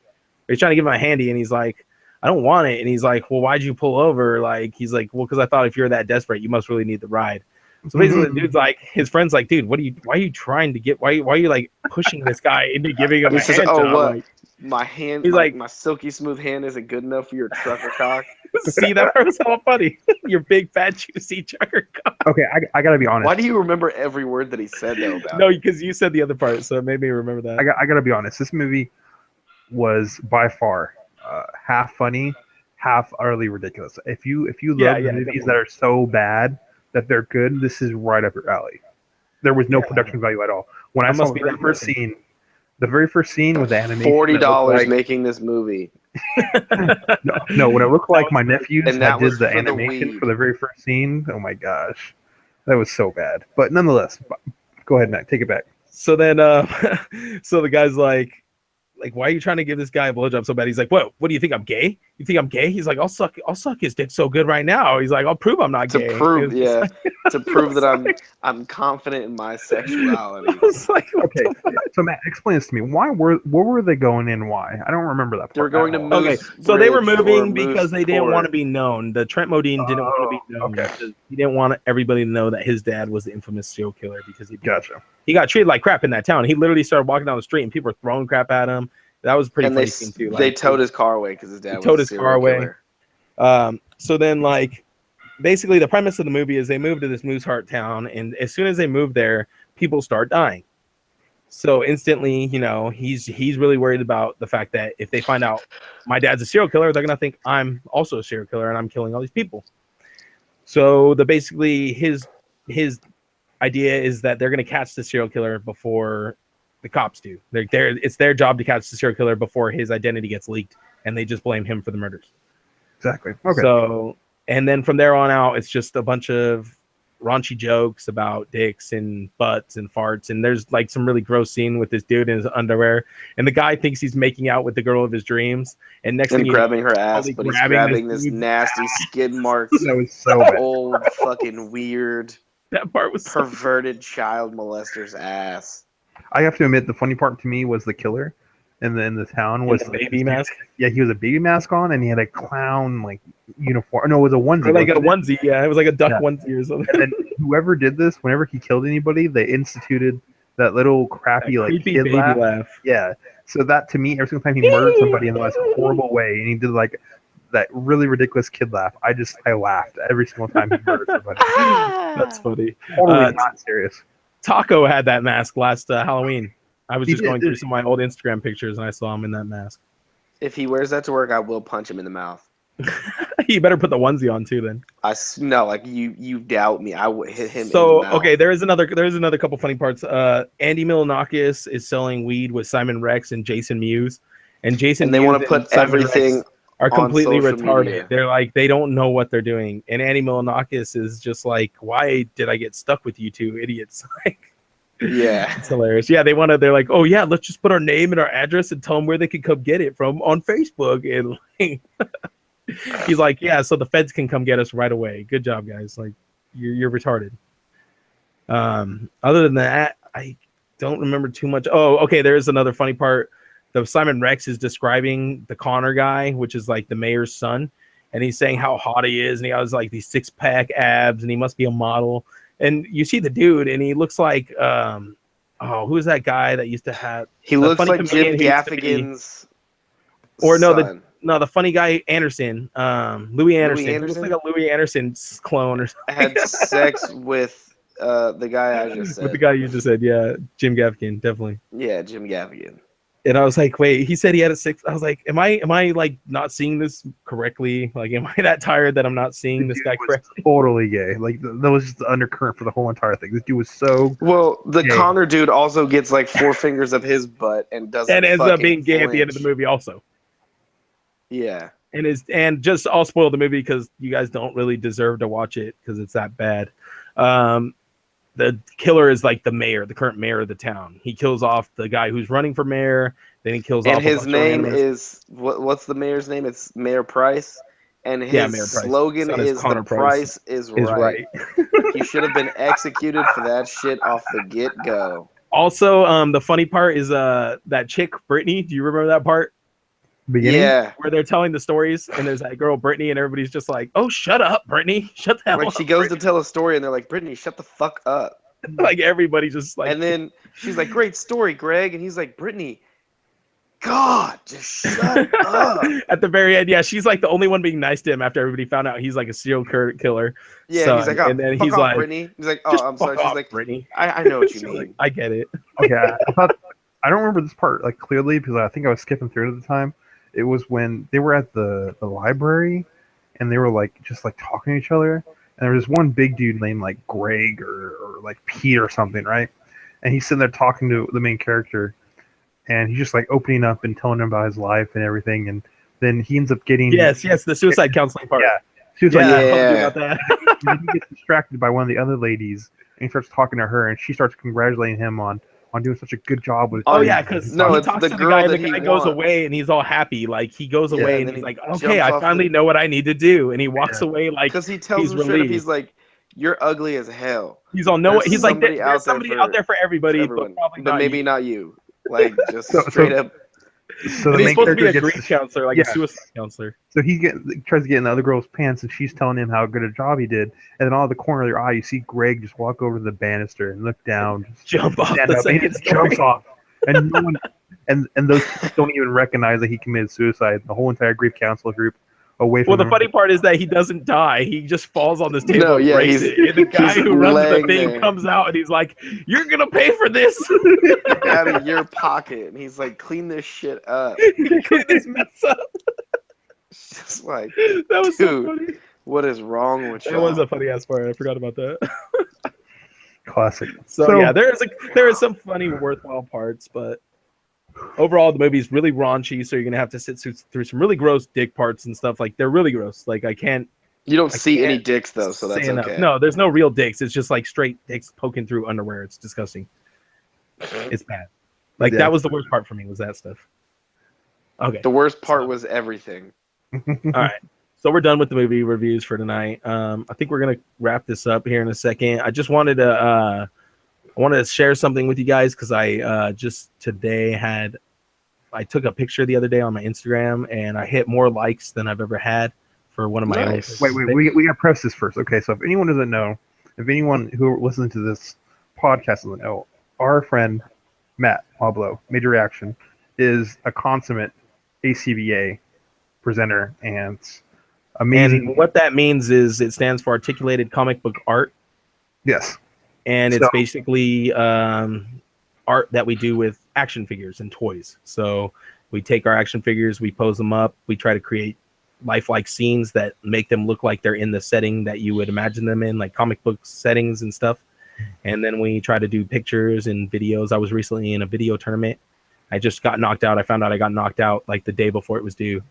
He's trying to give him a handy, and he's like, I don't want it. And he's like, well, why'd you pull over? Like, he's like, well, because I thought if you're that desperate, you must really need the ride. So basically, the dude's like, his friend's like, dude, why are you trying to get, why are you like pushing this guy into giving him a hand job? What? Like, my hand, he's like, my silky smooth hand isn't good enough for your trucker cock. See, that was all funny. Your big, fat, juicy trucker cock. Okay, I got to be honest. Why do you remember every word that he said, though? No, because you said the other part, so it made me remember that. I got to be honest. This movie was by far half funny, half utterly ridiculous. If you love movies that are so bad that they're good, this is right up your alley. There was no production value at all. When I saw the very first scene with the animation, $40 making this movie. no, when it looked like my nephews that did the animation for the very first scene, oh my gosh, that was so bad. But nonetheless, go ahead, Matt, take it back. So then, so the guy's like, why are you trying to give this guy a blowjob so bad? He's like, what do you think? I'm gay? You think I'm gay? He's like, I'll suck his dick so good right now. He's like, I'll prove I'm not gay. To prove that I'm confident in my sexuality. I was like, okay, so Matt, explain this to me. Where were they going in? Why? I don't remember that part. They were going to move. Okay, so they were moving because they didn't want to be known. The Trent Modine didn't want to be known. Okay. He didn't want everybody to know that his dad was the infamous serial killer because he got treated like crap in that town. He literally started walking down the street and people were throwing crap at him. That was pretty funny scene too. They towed his car away because his dad towed his car away. So then, like, basically, the premise of the movie is they move to this Moose Heart town, and as soon as they move there, people start dying. So instantly, you know, he's really worried about the fact that if they find out my dad's a serial killer, they're gonna think I'm also a serial killer and I'm killing all these people. So basically his idea is that they're gonna catch the serial killer before the cops do. It's their job to catch the serial killer before his identity gets leaked, and they just blame him for the murders. Exactly. Okay. So, and then from there on out, it's just a bunch of raunchy jokes about dicks and butts and farts, and there's like some really gross scene with this dude in his underwear, and the guy thinks he's making out with the girl of his dreams, and next thing you grabbing know, her ass, but he's grabbing this nasty skid marks, That was so bad. old fucking weird, that part was perverted child molester's ass. I have to admit, the funny part to me was the killer in the town was the baby mask. Yeah, he was a baby mask on, and he had a clown like uniform. No, it was a onesie. Or like a onesie. Yeah, it was like a duck onesie or something. And then whoever did this, whenever he killed anybody, they instituted that little crappy like creepy kid baby laugh. Yeah. So that to me, every single time he murdered somebody in the most horrible way, and he did like that really ridiculous kid laugh, I laughed every single time he murdered somebody. That's funny. Totally not serious. Taco had that mask last Halloween. I was just going through some of my old Instagram pictures, and I saw him in that mask. If he wears that to work, I will punch him in the mouth. You better put the onesie on too, then. No, like you doubt me. I would hit him. So in the mouth. okay, there is another couple funny parts. Andy Milonakis is selling weed with Simon Rex and Jason Mewes, and they want to put everything. Are completely retarded. Media. They're like, they don't know what they're doing. And Andy Milonakis is just like, why did I get stuck with you two idiots? Like, yeah, it's hilarious. Yeah, they're like, oh yeah, let's just put our name and our address and tell them where they can come get it from on Facebook. And like, he's like, yeah, so the feds can come get us right away. Good job, guys. Like, you're retarded. Other than that, I don't remember too much. Oh, okay, there is another funny part. The Simon Rex is describing the Connor guy, which is like the mayor's son, and he's saying how hot he is, and he has like these 6-pack abs, and he must be a model. And you see the dude, and he looks like who's that guy that used to have? He looks like Jim Gaffigan's. Or no, the funny guy Anderson, Louis Anderson. He looks like a Louis Anderson clone or something. Had sex with the guy I just said. With the guy you just said, yeah, Jim Gaffigan, definitely. Yeah, Jim Gaffigan. And I was like, wait, he said he had a 6. I was like, am I like not seeing this correctly? Like, am I that tired that I'm not seeing this guy correctly? Totally gay. Like that was just the undercurrent for the whole entire thing. This dude was so well. The gay. Connor dude also gets like 4 fingers of his butt and doesn't. And ends up being gay at the end of the movie, also. Yeah. And just I'll spoil the movie because you guys don't really deserve to watch it because it's that bad. The killer is like the current mayor of the town. He kills off the guy who's running for mayor. Then he kills off. And his name is what's the mayor's name? It's Mayor Price. And his slogan is "The price is right." He should have been executed for that shit off the get-go. Also, the funny part is that chick Brittany. Do you remember that part? Beginning? Yeah, where they're telling the stories, and there's that girl Brittany, and everybody's just like, "Oh, shut up, Brittany! Shut the hell up!" Like she goes to tell a story, and they're like, "Brittany, shut the fuck up!" Like everybody just like. And then she's like, "Great story, Greg," and he's like, "Brittany, God, just shut up!" At the very end, yeah, she's like the only one being nice to him after everybody found out he's like a serial killer. Yeah, he's like, "Oh, and then he's off, like, Brittany." He's like, "Oh, I'm sorry." She's like, "Brittany, I know what you mean. Like, I get it." Okay, I don't remember this part like clearly because I think I was skipping through it at the time. It was when they were at the library and they were like just like talking to each other. And there was this one big dude named like Greg or like Pete or something, right? And he's sitting there talking to the main character and he's just like opening up and telling him about his life and everything. And then he ends up getting yes, the suicide counseling part. Yeah. About that. And he gets distracted by one of the other ladies and he starts talking to her and she starts congratulating him on doing such a good job with. Oh yeah, because he talks to the guy, and the guy goes away, and he's all happy. Like he goes away, and he's like, "Okay, I finally know what I need to do." And he walks away like because he tells him straight up, he's like, "You're ugly as hell." He's all no. He's like, "There's somebody out there for everybody, but probably but maybe not you." Like just straight up. So he's supposed to be a grief counselor, like a suicide counselor. So he tries to get in the other girl's pants, and she's telling him how good a job he did. And then out of the corner of your eye, you see Greg just walk over to the banister and look down, just jump off, jumps off, and no one, and those don't even recognize that he committed suicide. The whole entire grief counselor group away from. Well, the funny part is that he doesn't die; he just falls on this table. No, yeah, and the guy who runs the thing comes out, and he's like, "You're gonna pay for this out of your pocket." And he's like, "Clean this shit up. Clean this mess up." It's just like that was so funny. What is wrong with you? It was a funny ass part. I forgot about that. Classic. So yeah, there is some funny, worthwhile parts, but overall the movie is really raunchy. So you're gonna have to sit through some really gross dick parts and stuff. Like they're really gross. Like I can't You don't see any dicks though, so that's okay. No, there's no real dicks. It's just like straight dicks poking through underwear. It's disgusting. It's bad. Like that was the worst part for me, was that stuff. Okay. The worst part was everything. All right. So we're done with the movie reviews for tonight. I think we're gonna wrap this up here in a second. I just wanted to share something with you guys because I just today I took a picture the other day on my Instagram and I hit more likes than I've ever had for one of my own. Wait, we got to press this first. Okay, so if anyone doesn't know, if anyone who listens to this podcast doesn't know, our friend Matt Pablo, Major Reaction, is a consummate ACBA presenter and amazing. And what that means is it stands for Articulated Comic Book Art. Yes. And it's basically art that we do with action figures and toys. So we take our action figures, we pose them up, we try to create lifelike scenes that make them look like they're in the setting that you would imagine them in, like comic book settings and stuff. And then we try to do pictures and videos. I was recently in a video tournament. I just got knocked out. I found out I got knocked out like the day before it was due.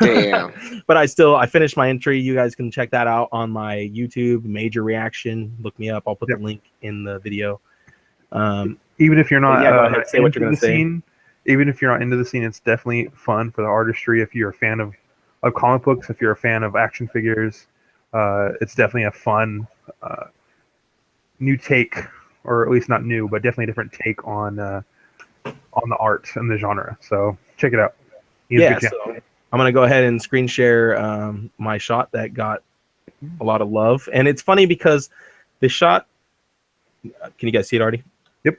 Damn. But I finished my entry. You guys can check that out on my YouTube, Major Reaction. Look me up. I'll put the link in the video. Even if you're not go ahead, say what you're gonna say. Even if you're not into the scene, it's definitely fun for the artistry. If you're a fan of comic books, if you're a fan of action figures, it's definitely a fun new take, or at least not new, but definitely a different take on the art and the genre. So check it out. So I'm gonna go ahead and screen share my shot that got a lot of love, and it's funny because this shot. Can you guys see it already? Yep.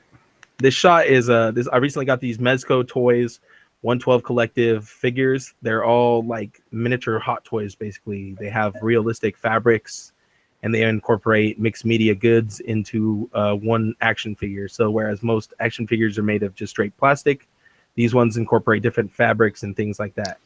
This shot is I recently got these Mezco Toys 112 Collective figures. They're all like miniature Hot Toys, basically. They have realistic fabrics, and they incorporate mixed media goods into one action figure. So whereas most action figures are made of just straight plastic, these ones incorporate different fabrics and things like that.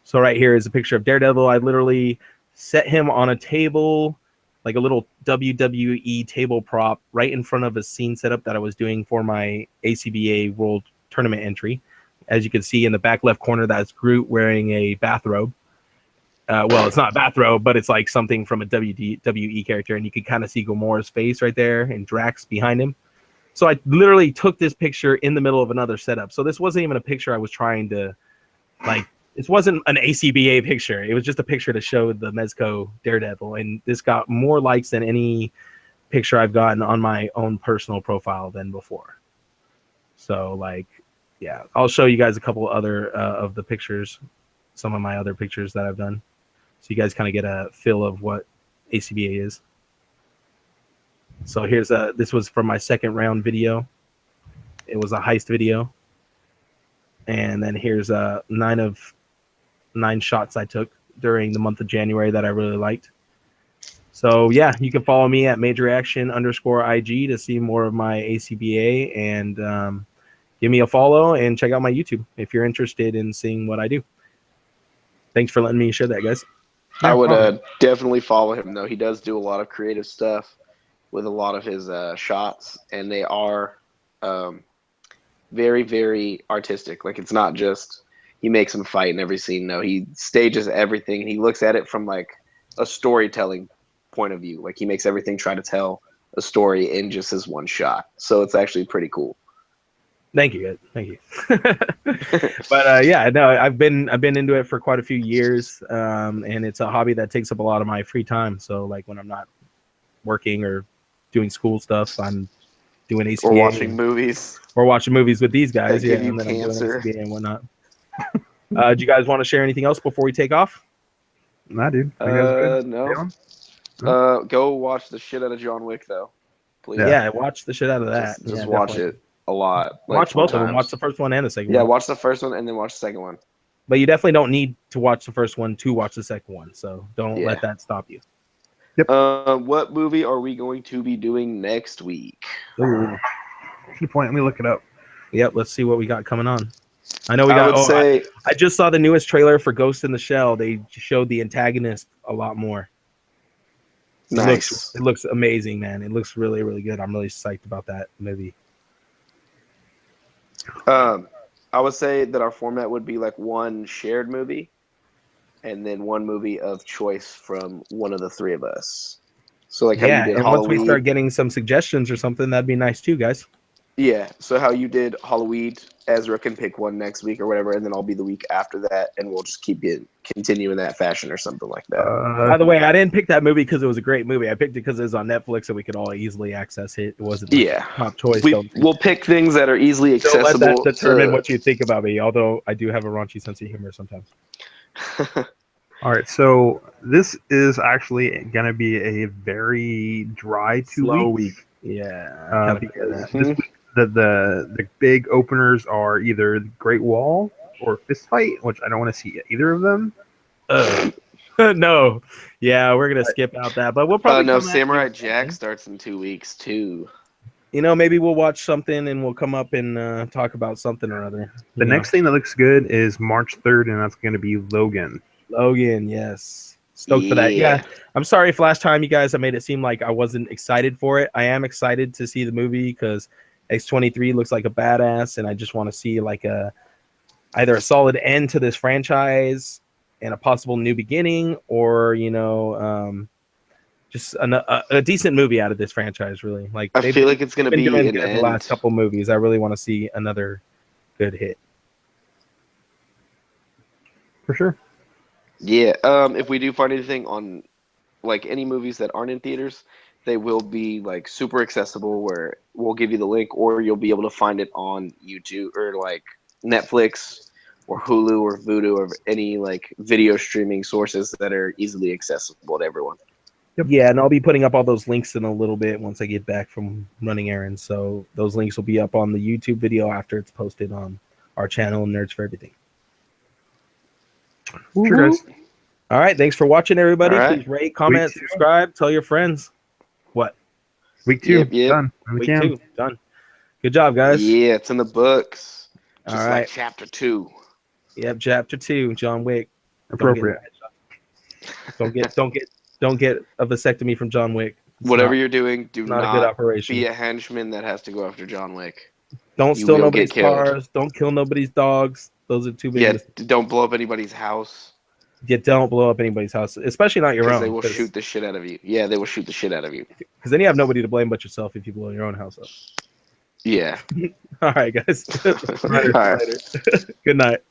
So right here is a picture of Daredevil. I literally set him on a table, like a little WWE table prop right in front of a scene setup that I was doing for my ACBA World Tournament entry. As you can see in the back left corner, that's Groot wearing a bathrobe. Well, it's not a bathrobe, but it's like something from a WWE character, and you can kind of see Gamora's face right there and Drax behind him. So I literally took this picture in the middle of another setup. So this wasn't even a picture I was trying to, like, this wasn't an ACBA picture. It was just a picture to show the Mezco Daredevil, and this got more likes than any picture I've gotten on my own personal profile than before. So, like, yeah, I'll show you guys a couple other of the pictures, some of my other pictures that I've done, so you guys kind of get a feel of what ACBA is. So here's this was from my second round video. It was a heist video. And then here's 9 of 9 shots I took during the month of January that I really liked. So yeah, you can follow me at MajorAction_IG to see more of my ACBA, and give me a follow and check out my YouTube if you're interested in seeing what I do. Thanks for letting me share that, guys. I would definitely follow him, though. He does do a lot of creative stuff with a lot of his shots, and they are very, very artistic. Like, it's not just he makes them fight in every scene. No, he stages everything, and he looks at it from like a storytelling point of view. Like, he makes everything try to tell a story in just his one shot. So it's actually pretty cool. Thank you. But yeah, no, I've been into it for quite a few years, and it's a hobby that takes up a lot of my free time. So like when I'm not working or doing school stuff, I'm doing ACBA or watching movies with these guys. Yeah, and then cancer. I'm doing ACBA and whatnot. Do you guys want to share anything else before we take off? Nah, dude. No. Go watch the shit out of John Wick, though. Please. Yeah, watch the shit out of that. Just watch it a lot. Like, watch both of them. Watch the first one and the second one. Yeah, watch the first one and then watch the second one. But you definitely don't need to watch the first one to watch the second one. So don't let that stop you. Yep. What movie are we going to be doing next week? Ooh. Good point. Let me look it up. Yep. Let's see what we got coming on. I know we got. I just saw the newest trailer for Ghost in the Shell. They showed the antagonist a lot more. Nice. It looks amazing, man. It looks really, really good. I'm really psyched about that movie. I would say that our format would be like one shared movie, and then one movie of choice from one of the three of us. So like how Yeah, you did and Halloween. once we start getting some suggestions or something, that'd be nice too, guys. Yeah, so how you did Halloween, Ezra can pick one next week or whatever, and then I'll be the week after that, and we'll just continue in that fashion or something like that. By the way, I didn't pick that movie because it was a great movie. I picked it because it was on Netflix and we could all easily access it. It wasn't top choice. We'll pick things that are easily accessible. So let that determine what you think about me, although I do have a raunchy sense of humor sometimes. All right, so this is actually going to be a very dry 2 weeks. Yeah. Because this week the big openers are either the Great Wall or Fist Fight, which I don't want to see either of them. No. Yeah, we're going to skip out that, but we'll probably no, Samurai Jack starts in 2 weeks too. You know, maybe we'll watch something and we'll come up and talk about something or other. The next thing that looks good is March 3rd, and that's going to be Logan. Logan, yes. Stoked for that. Yeah. I'm sorry if last time you guys I made it seem like I wasn't excited for it. I am excited to see the movie because X-23 looks like a badass, and I just want to see like either a solid end to this franchise and a possible new beginning, or just a decent movie out of this franchise. Really, like I feel like it's going to be doing good the last couple movies. I really want to see another good hit for sure. Yeah, if we do find anything on like any movies that aren't in theaters, they will be like super accessible where we'll give you the link, or you'll be able to find it on YouTube or like Netflix or Hulu or Vudu or any like video streaming sources that are easily accessible to everyone. Yep. Yeah, and I'll be putting up all those links in a little bit once I get back from running errands. So those links will be up on the YouTube video after it's posted on our channel, Nerds for Everything. Sure, guys. All right, thanks for watching, everybody. Right. Please rate, comment, subscribe, tell your friends. What? Week 2, yep. done. Week 2, done. Good job, guys. Yeah, it's in the books. Just all right. like Chapter 2. Yep, Chapter 2, John Wick. Appropriate. Don't get a vasectomy from John Wick. Whatever you're doing, do not a good operation. Be a henchman that has to go after John Wick. Don't steal nobody's cars. Don't kill nobody's dogs. Those are two big. Yeah, don't blow up anybody's house. Yeah, don't blow up anybody's house, especially not your own. They will shoot the shit out of you. Yeah, they will shoot the shit out of you. Because then you have nobody to blame but yourself if you blow your own house up. Yeah. All right, guys. All right. Good night.